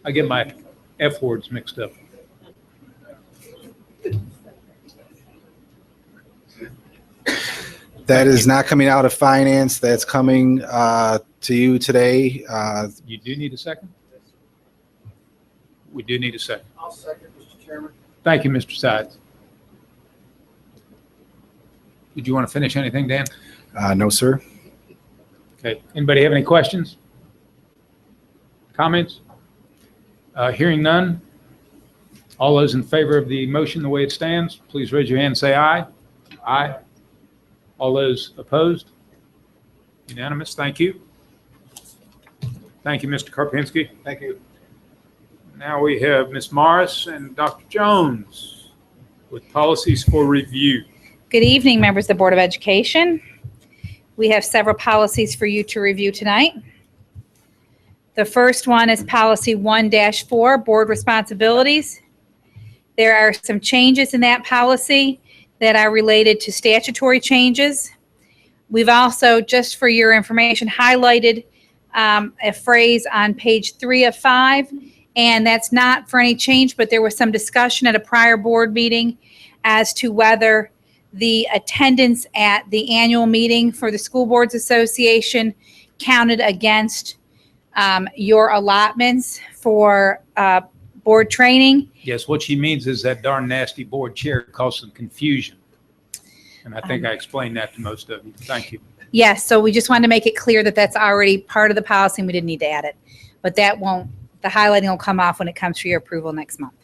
I get my F words mixed up. That is not coming out of finance. That's coming to you today. You do need a second? We do need a second. I'll second, Mr. Chairman. Thank you, Mr. Sides. Did you want to finish anything, Dan? No, sir. Okay. Anybody have any questions? Comments? Hearing none. All those in favor of the motion the way it stands, please raise your hand and say aye. Aye. All those opposed? Unanimous. Thank you. Thank you, Mr. Karpinski. Thank you. Now we have Ms. Morris and Dr. Jones with policies for review. Good evening, members of the Board of Education. We have several policies for you to review tonight. The first one is policy 1-4, board responsibilities. There are some changes in that policy that are related to statutory changes. We've also, just for your information, highlighted a phrase on page 3 of 5, and that's not for any change, but there was some discussion at a prior board meeting as to whether the attendance at the annual meeting for the School Boards Association counted against your allotments for board training. Yes, what she means is that darn nasty board chair caused some confusion. And I think I explained that to most of you. Thank you. Yes, so we just wanted to make it clear that that's already part of the policy and we didn't need to add it. But that won't, the highlighting will come off when it comes for your approval next month.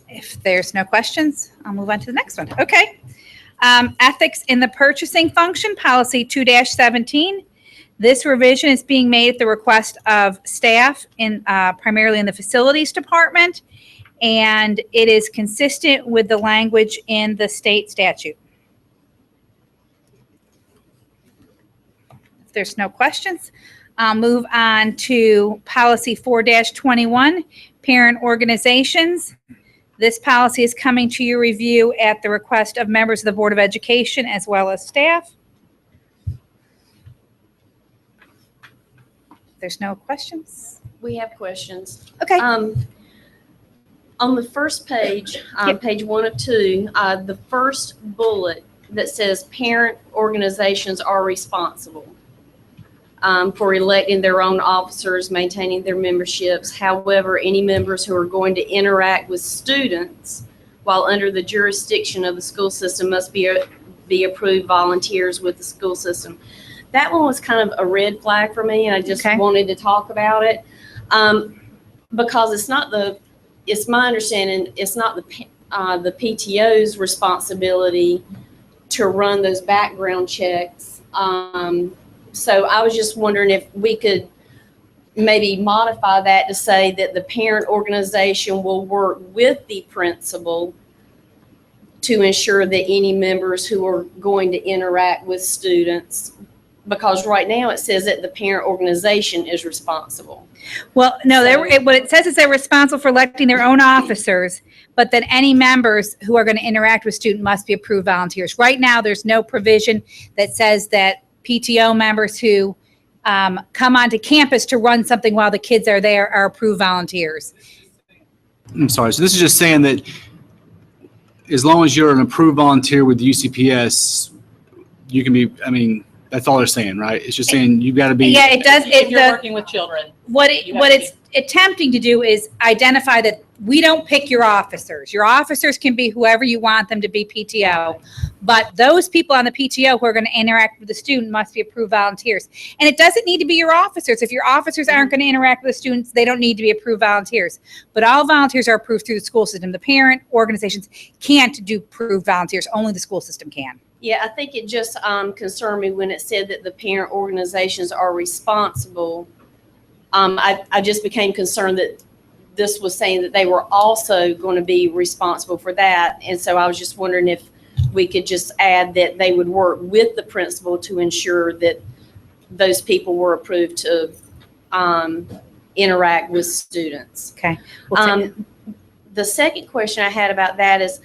If there's no questions, I'll move on to the next one. Okay. Ethics in the purchasing function, policy 2-17. This revision is being made at the request of staff in primarily in the facilities department, and it is consistent with the language in the state statute. If there's no questions, I'll move on to policy 4-21, parent organizations. This policy is coming to your review at the request of members of the Board of Education as well as staff. There's no questions? We have questions. Okay. On the first page, page 1 of 2, the first bullet that says parent organizations are responsible for electing their own officers, maintaining their memberships. However, any members who are going to interact with students while under the jurisdiction of the school system must be approved volunteers with the school system. That one was kind of a red flag for me, and I just wanted to talk about it because it's my understanding it's not the PTO's responsibility to run those background checks. So I was just wondering if we could maybe modify that to say that the parent organization will work with the principal to ensure that any members who are going to interact with students, because right now it says that the parent organization is responsible. Well, no, what it says is they're responsible for electing their own officers, but that any members who are going to interact with students must be approved volunteers. Right now, there's no provision that says that PTO members who come onto campus to run something while the kids are there are approved volunteers. I'm sorry. So this is just saying that as long as you're an approved volunteer with UCPS, you can be, I mean, that's all they're saying, right? It's just saying you've got to be. Yeah, it does. If you're working with children. What it's attempting to do is identify that we don't pick your officers. Your officers can be whoever you want them to be, PTO. But those people on the PTO who are going to interact with the student must be approved volunteers. And it doesn't need to be your officers. If your officers aren't going to interact with the students, they don't need to be approved volunteers. But all volunteers are approved through the school system. The parent organizations can't do approved volunteers. Only the school system can. Yeah, I think it just concerned me when it said that the parent organizations are responsible. I just became concerned that this was saying that they were also going to be responsible for that. And so I was just wondering if we could just add that they would work with the principal to ensure that those people were approved to interact with students. Okay. The second question I had about that is,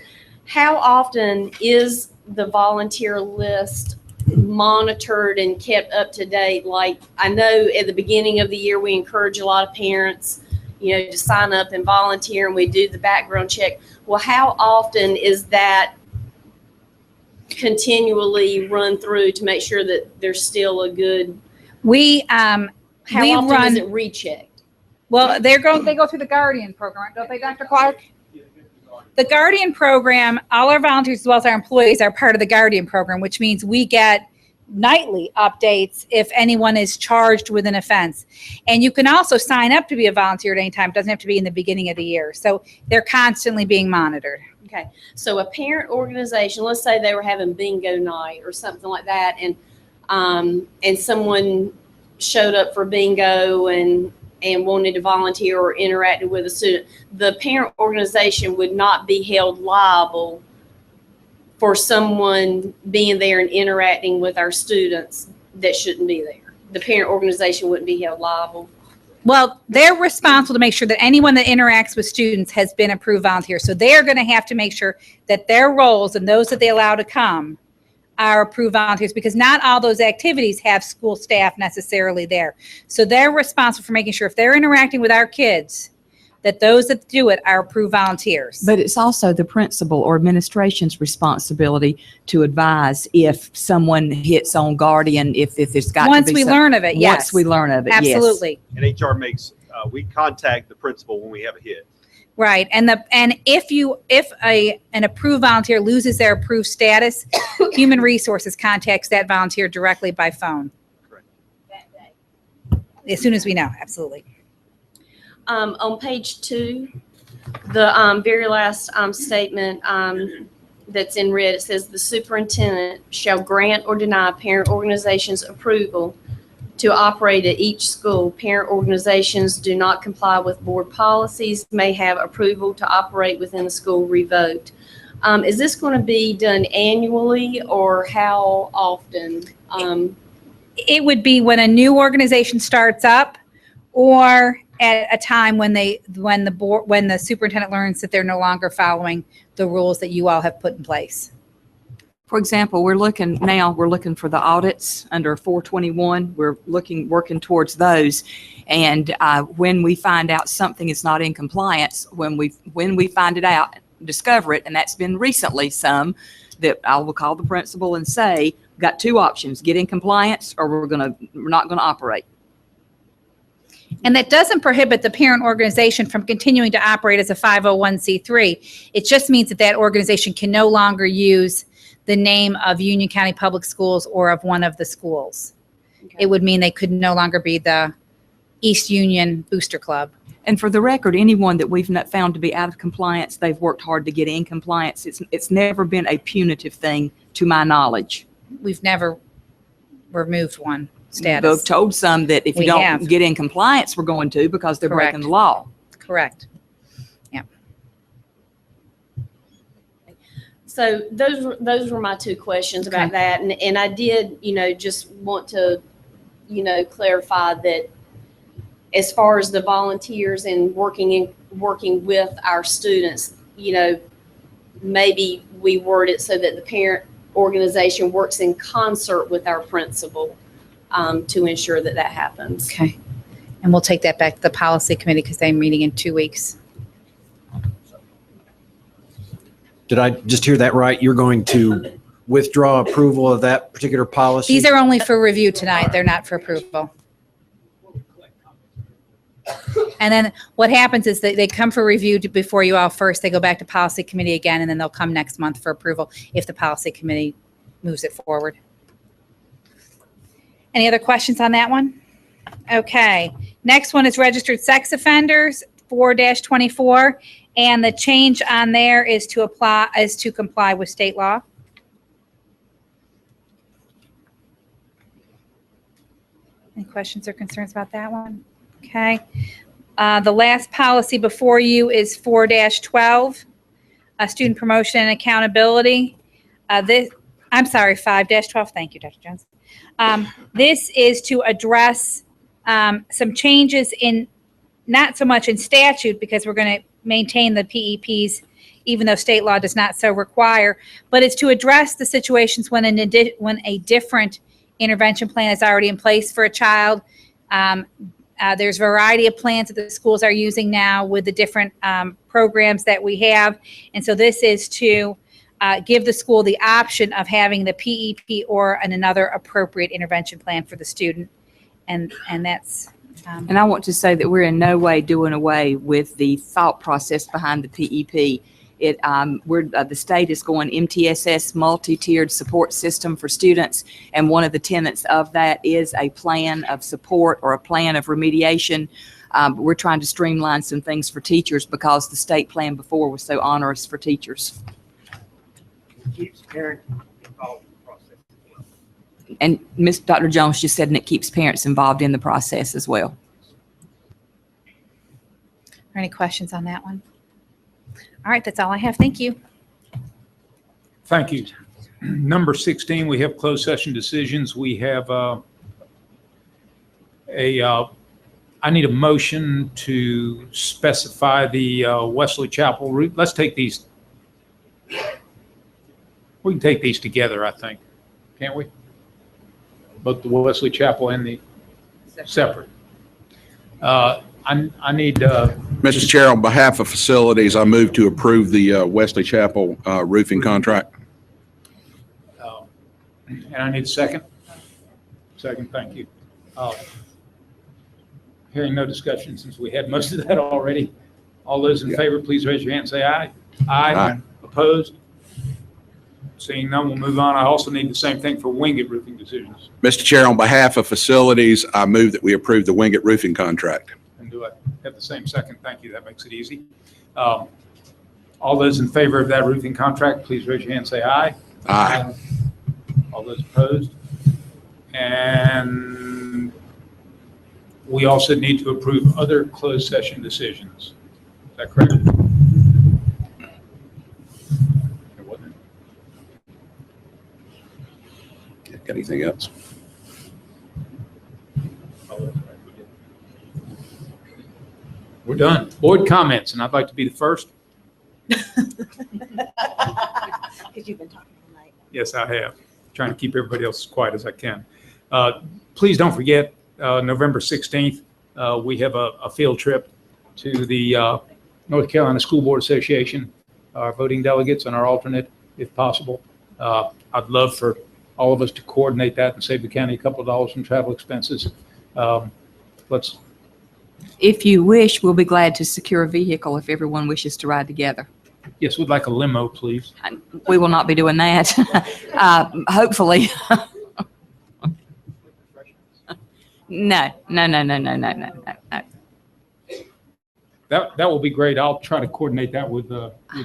how often is the volunteer list monitored and kept up to date? Like, I know at the beginning of the year, we encourage a lot of parents, to sign up and volunteer, and we do the background check. Well, how often is that continually run through to make sure that there's still a good? How often is it rechecked? Well, they go through the Guardian program, don't they, Dr. Clark? The Guardian program, all our volunteers as well as our employees are part of the Guardian program, which means we get nightly updates if anyone is charged with an offense. And you can also sign up to be a volunteer at any time. It doesn't have to be in the beginning of the year. So they're constantly being monitored. Okay. So a parent organization, let's say they were having bingo night or something like that, and someone showed up for bingo and wanted to volunteer or interacted with a student, the parent organization would not be held liable for someone being there and interacting with our students that shouldn't be there. The parent organization wouldn't be held liable. Well, they're responsible to make sure that anyone that interacts with students has been approved volunteer. So they're going to have to make sure that their roles and those that they allow to come are approved volunteers, because not all those activities have school staff necessarily there. So they're responsible for making sure if they're interacting with our kids, that those that do it are approved volunteers. But it's also the principal or administration's responsibility to advise if someone hits on guardian, if it's got to be. Once we learn of it, yes. Once we learn of it, yes. Absolutely. And HR makes, we contact the principal when we have a hit. Right. And if an approved volunteer loses their approved status, Human Resources contacts that volunteer directly by phone. Correct. As soon as we know, absolutely. On page 2, the very last statement that's in red, it says the superintendent shall grant or deny parent organizations approval to operate at each school. Parent organizations do not comply with board policies, may have approval to operate within the school revoked. Is this going to be done annually or how often? It would be when a new organization starts up, or at a time when the superintendent learns that they're no longer following the rules that you all have put in place. For example, we're looking for the audits under 421. We're working towards those. And when we find out something is not in compliance, when we find it out, discover it, and that's been recently some, that I will call the principal and say, got 2 options, get in compliance or we're not gonna operate. And that doesn't prohibit the parent organization from continuing to operate as a 501c3. It just means that organization can no longer use the name of Union County Public Schools or of one of the schools. Okay. It would mean they could no longer be the East Union Booster Club. And for the record, anyone that we've not found to be out of compliance, they've worked hard to get in compliance. It's never been a punitive thing to my knowledge. We've never removed one status. We've told some that if you don't get in compliance, we're going to, because they're breaking the law. Correct. So those were my 2 questions about that. And I did, just want to, clarify that as far as the volunteers and working with our students, maybe we word it so that the parent organization works in concert with our principal to ensure that happens. Okay. And we'll take that back to the policy committee because they're meeting in 2 weeks. Did I just hear that right? You're going to withdraw approval of that particular policy? These are only for review tonight. They're not for approval. And then what happens is that they come for review before you all first. They go back to policy committee again, and then they'll come next month for approval if the policy committee moves it forward. Any other questions on that one? Okay. Next one is registered sex offenders, 4-24. And the change on there is to comply with state law. Any questions or concerns about that one? Okay. The last policy before you is 4-12, student promotion and accountability. 5-12. Thank you, Dr. Jones. This is to address some changes in, not so much in statute, because we're going to maintain the PEPs, even though state law does not so require, but it's to address the situations when a different intervention plan is already in place for a child. There's a variety of plans that the schools are using now with the different programs that we have. And so this is to give the school the option of having the PEP or another appropriate intervention plan for the student. And that's... and I want to say that we're in no way doing away with the thought process behind the PEP. The state is going MTSS, multi-tiered support system for students, and one of the tenets of that is a plan of support or a plan of remediation. We're trying to streamline some things for teachers because the state plan before was so onerous for teachers. It keeps parents involved in the process as well. And Dr. Jones just said, and it keeps parents involved in the process as well. Are any questions on that one? All right, that's all I have. Thank you. Thank you. Number 16, we have closed session decisions. We have I need a motion to specify the Wesley Chapel route. Let's take these. We can take these together, I think. Can't we? Both the Wesley Chapel and the separate. I need, Mr. Chair, on behalf of facilities, I move to approve the Wesley Chapel roofing contract. and I need a second. Second, thank you. Hearing no discussion since we had most of that already. All those in favor, please raise your hand and say aye. Aye. Opposed? Seeing none, we'll move on. I also need the same thing for Wingate Roofing Decisions. Mr. Chair, on behalf of facilities, I move that we approve the Wingate roofing contract. And do I have the same second? Thank you. That makes it easy. All those in favor of that roofing contract, please raise your hand and say aye. Aye. All those opposed? And we also need to approve other closed session decisions. Is that correct? It wasn't. Got anything else? We're done. Board comments, and I'd like to be the first. Because you've been talking all night. Yes, I have. Trying to keep everybody else as quiet as I can. Please don't forget, November 16th, we have a field trip to the North Carolina School Board Association, our voting delegates and our alternate, if possible. I'd love for all of us to coordinate that and save the county a couple of dollars in travel expenses. Let's. If you wish, we'll be glad to secure a vehicle if everyone wishes to ride together. Yes, we'd like a limo, please. We will not be doing that. Hopefully. No. That will be great. I'll try to coordinate that with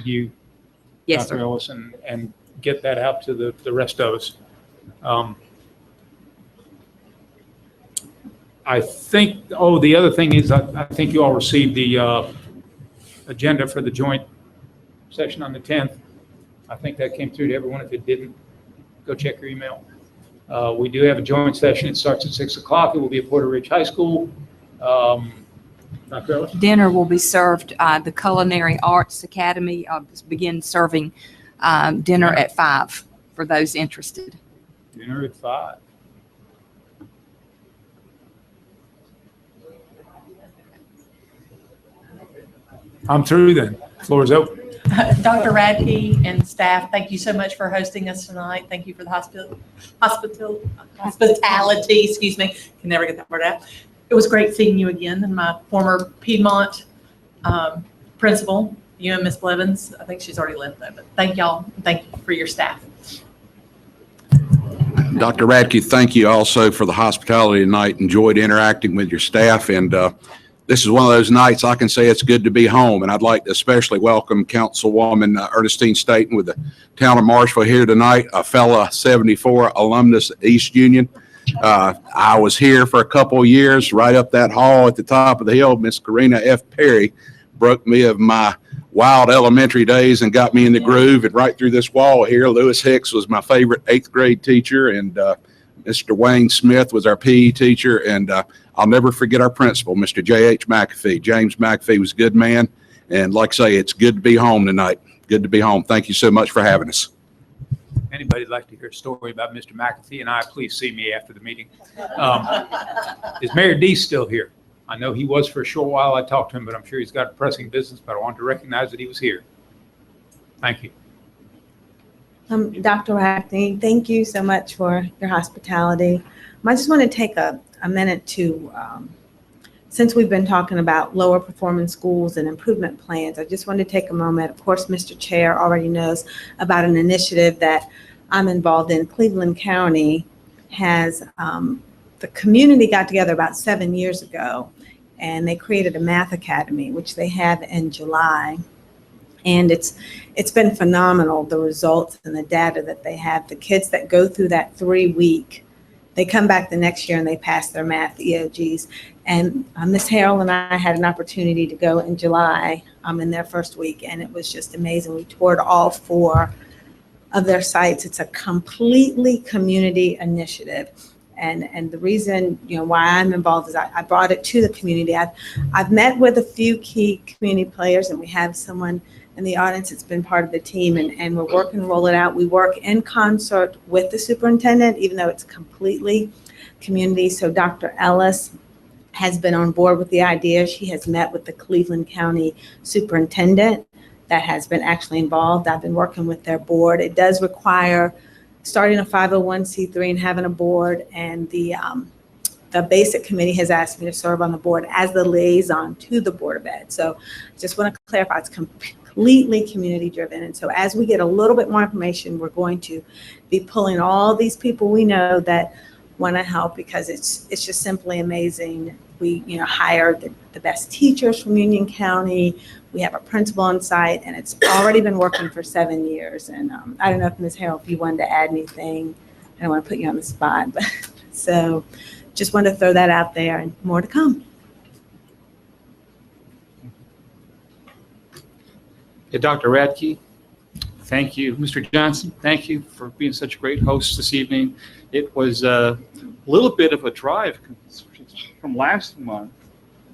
you, Yes, Dr. sir. Ellis, and get that out to the rest of us. I think, the other thing is I think you all received the agenda for the joint session on the 10th. I think that came through to everyone. If it didn't, go check your email. We do have a joint session. It starts at 6 o'clock. It will be at Porter Ridge High School. Dr. Ellis? Dinner will be served. The Culinary Arts Academy begins serving dinner at 5 for those interested. Dinner at 5. I'm through then. Floor is open. Dr. Radke and staff, thank you so much for hosting us tonight. Thank you for the hospitality, excuse me. Can never get that word out. It was great seeing you again, and my former Piedmont principal, you and Miss Blevins. I think she's already left though, but thank y'all. Thank you for your staff. Dr. Radke, thank you also for the hospitality tonight. Enjoyed interacting with your staff, and this is one of those nights I can say it's good to be home, and I'd like to especially welcome Councilwoman Ernestine Staton with the town of Marshville here tonight, a fella 74 alumnus at East Union. I was here for a couple of years, right up that hall at the top of the hill. Miss Karina F. Perry broke me of my wild elementary days and got me in the groove, and right through this wall here, Lewis Hicks was my favorite 8th grade teacher, and Mr. Wayne Smith was our PE teacher, and I'll never forget our principal, Mr. J.H. McAfee. James McAfee was a good man, and like I say, it's good to be home tonight. Good to be home. Thank you so much for having us. Anybody'd like to hear a story about Mr. McAfee and I, please see me after the meeting. Is Mayor Deese still here? I know he was for a short while. I talked to him, but I'm sure he's got pressing business, but I wanted to recognize that he was here. Thank you. Dr. Hackney, thank you so much for your hospitality. I just want to take a minute to, since we've been talking about lower performing schools and improvement plans, I just want to take a moment. Of course, Mr. Chair already knows about an initiative that I'm involved in. Cleveland County has, the community got together about 7 years ago, and they created a math academy, which they have in July. And it's been phenomenal, the results and the data that they have. The kids that go through that 3-week, they come back the next year and they pass their math EOGs. And Ms. Harrell and I had an opportunity to go in July in their first week, and it was just amazing. We toured all 4 of their sites. It's a completely community initiative. And the reason, why I'm involved is I brought it to the community. I've met with a few key community players, and we have someone in the audience that's been part of the team, and we're working to roll it out. We work in concert with the superintendent, even though it's completely community. So Dr. Ellis has been on board with the idea. She has met with the Cleveland County Superintendent that has been actually involved. I've been working with their board. It does require starting a 501c3 and having a board, and the basic committee has asked me to serve on the board as the liaison to the Board of Ed. So just want to clarify, it's completely community driven. And so as we get a little bit more information, we're going to be pulling all these people we know that want to help, because it's just simply amazing. We hire the best teachers from Union County. We have a principal on site, and it's already been working for 7 years. And I don't know if Ms. Harrell, if you wanted to add anything. I don't want to put you on the spot, but so just wanted to throw that out there, and more to come. Hey, Dr. Radke, thank you. Mr. Johnson, thank you for being such a great host this evening. It was a little bit of a drive from last month.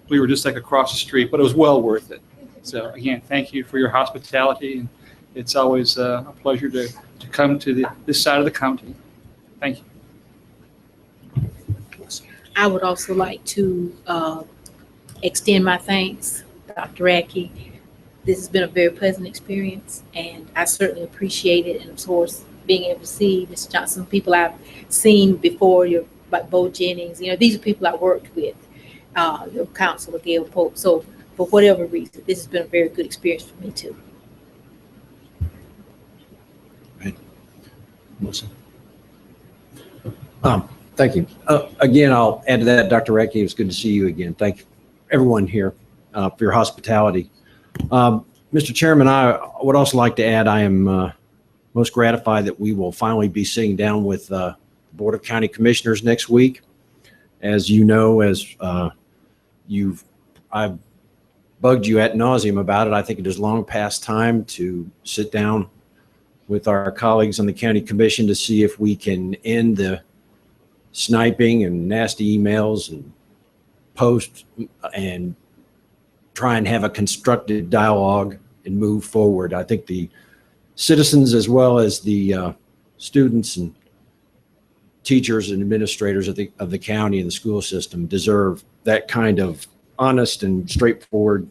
We were just like across the street, but it was well worth it. So again, thank you for your hospitality. And it's always a pleasure to come to this side of the county. Thank you. I would also like to extend my thanks, Dr. Radke. This has been a very pleasant experience, and I certainly appreciate it. And of course, being able to see Mr. Johnson, people I've seen before, like Bo Jennings, these are people I worked with, Councilor Gail Pope. So for whatever reason, this has been a very good experience for me too. Wilson. Thank you. Again, I'll add to that, Dr. Radke. It was good to see you again. Thank you, everyone here, for your hospitality. Mr. Chairman, I would also like to add, I am most gratified that we will finally be sitting down with the Board of County Commissioners next week. As you know, I've bugged you ad nauseum about it. I think it is long past time to sit down with our colleagues on the County Commission to see if we can end the sniping and nasty emails and posts and try and have a constructive dialogue and move forward. I think the citizens, as well as the students and teachers and administrators of the county and the school system, deserve that kind of honest and straightforward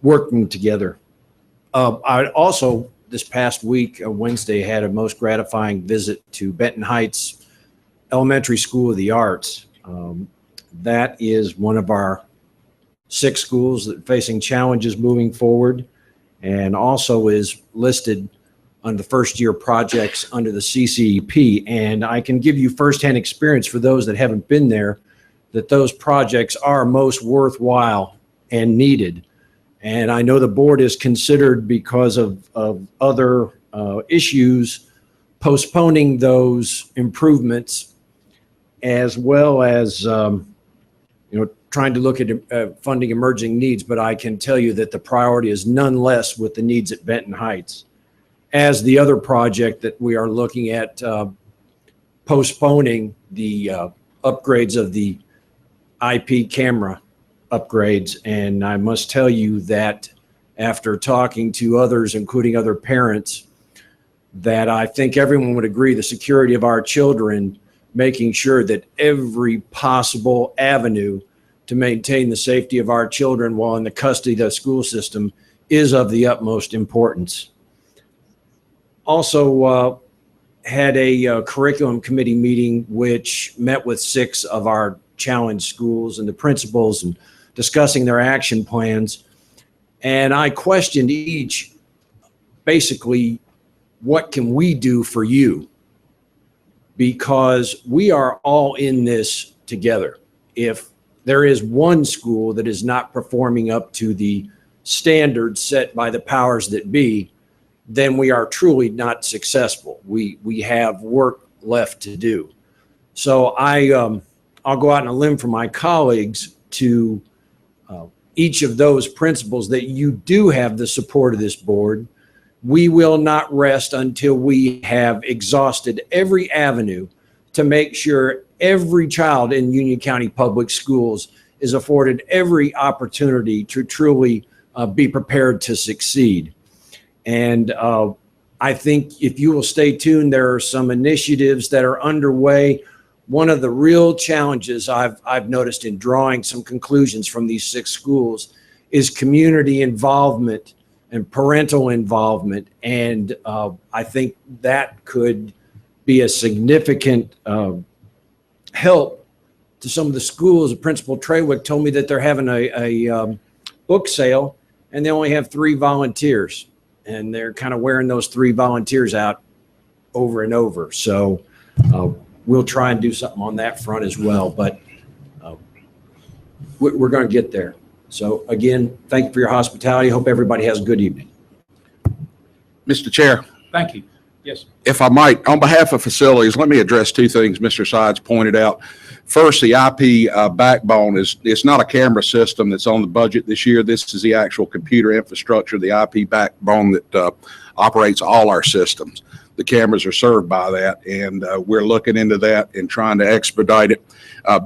working together. I also, this past week, Wednesday, had a most gratifying visit to Benton Heights Elementary School of the Arts. That is one of our 6 schools that are facing challenges moving forward, and also is listed on the first-year projects under the CCEP. And I can give you firsthand experience for those that haven't been there, that those projects are most worthwhile and needed. And I know the board is considered, because of other issues, postponing those improvements, as well as trying to look at funding emerging needs. But I can tell you that the priority is none less with the needs at Benton Heights, as the other project that we are looking at postponing the upgrades of the IP camera upgrades. And I must tell you that after talking to others, including other parents, that I think everyone would agree the security of our children, making sure that every possible avenue to maintain the safety of our children while in the custody of the school system is of the utmost importance. Also had a curriculum committee meeting which met with 6 of our challenge schools and the principals, and discussing their action plans. And I questioned each, basically, what can we do for you? Because we are all in this together. If there is one school that is not performing up to the standards set by the powers that be, then we are truly not successful. We have work left to do. So I'll go out on a limb for my colleagues to each of those principles that you do have the support of this board. We will not rest until we have exhausted every avenue to make sure every child in Union County Public Schools is afforded every opportunity to truly be prepared to succeed. And I think if you will stay tuned, there are some initiatives that are underway one of the real challenges I've noticed in drawing some conclusions from these 6 schools is community involvement and parental involvement. And I think that could be a significant help to some of the schools. Principal Treywick told me that they're having a book sale and they only have 3 volunteers, and they're kind of wearing those 3 volunteers out over and over. So we'll try and do something on that front as well, but we're going to get there. So again, thank you for your hospitality. Hope everybody has a good evening. Mr. Chair, Thank you. Yes. if I might, on behalf of facilities, let me address 2 things Mr. Sides pointed out. First, the IP backbone it's not a camera system that's on the budget this year. This is the actual computer infrastructure, the IP backbone that operates all our systems. The cameras are served by that, and we're looking into that and trying to expedite it.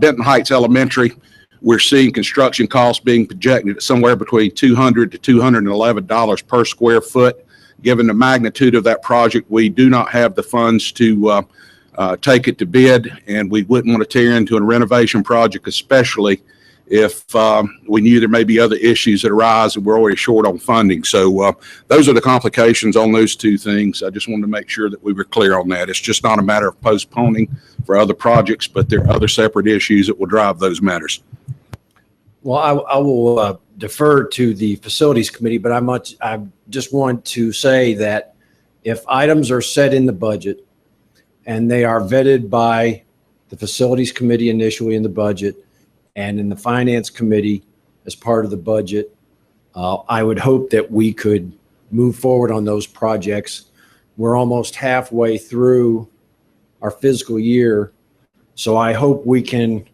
Benton Heights Elementary, we're seeing construction costs being projected at somewhere between $200 to $211 per square foot. Given the magnitude of that project, we do not have the funds to take it to bid, and we wouldn't want to tear into a renovation project, especially if we knew there may be other issues that arise and we're already short on funding. So those are the complications on those 2 things. I just wanted to make sure that we were clear on that. It's just not a matter of postponing for other projects, but there are other separate issues that will drive those matters. Well, I will defer to the facilities committee, but I just want to say that if items are set in the budget and they are vetted by the facilities committee initially in the budget and in the finance committee as part of the budget, I would hope that we could move forward on those projects. We're almost halfway through our fiscal year, so I hope we can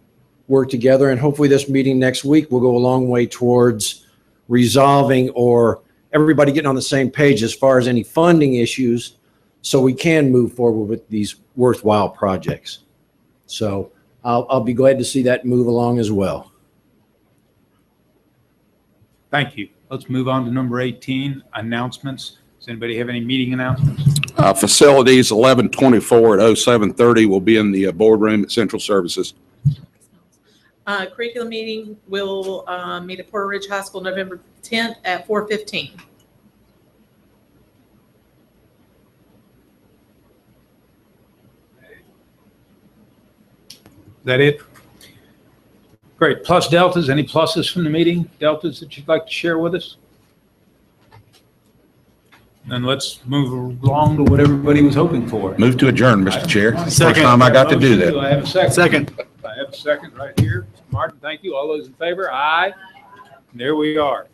work together, and hopefully this meeting next week will go a long way towards resolving or everybody getting on the same page as far as any funding issues, so we can move forward with these worthwhile projects. So I'll be glad to see that move along as well. Thank you. Let's move on to number 18, announcements. Does anybody have any meeting announcements? Facilities 11/24 at 07:30 will be in the boardroom at Central Services. Curriculum meeting will meet at Porter Ridge High School November 10th at 4:15. Is that it? Great. Plus deltas, any pluses from the meeting? Deltas that you'd like to share with us? Then let's move along to what everybody was hoping for. Move to adjourn, Mr. Chair. Second. First time I got to do that. Do I have a second? Second. I have a second right here. Martin, thank you. All those in favor? Aye. There we are.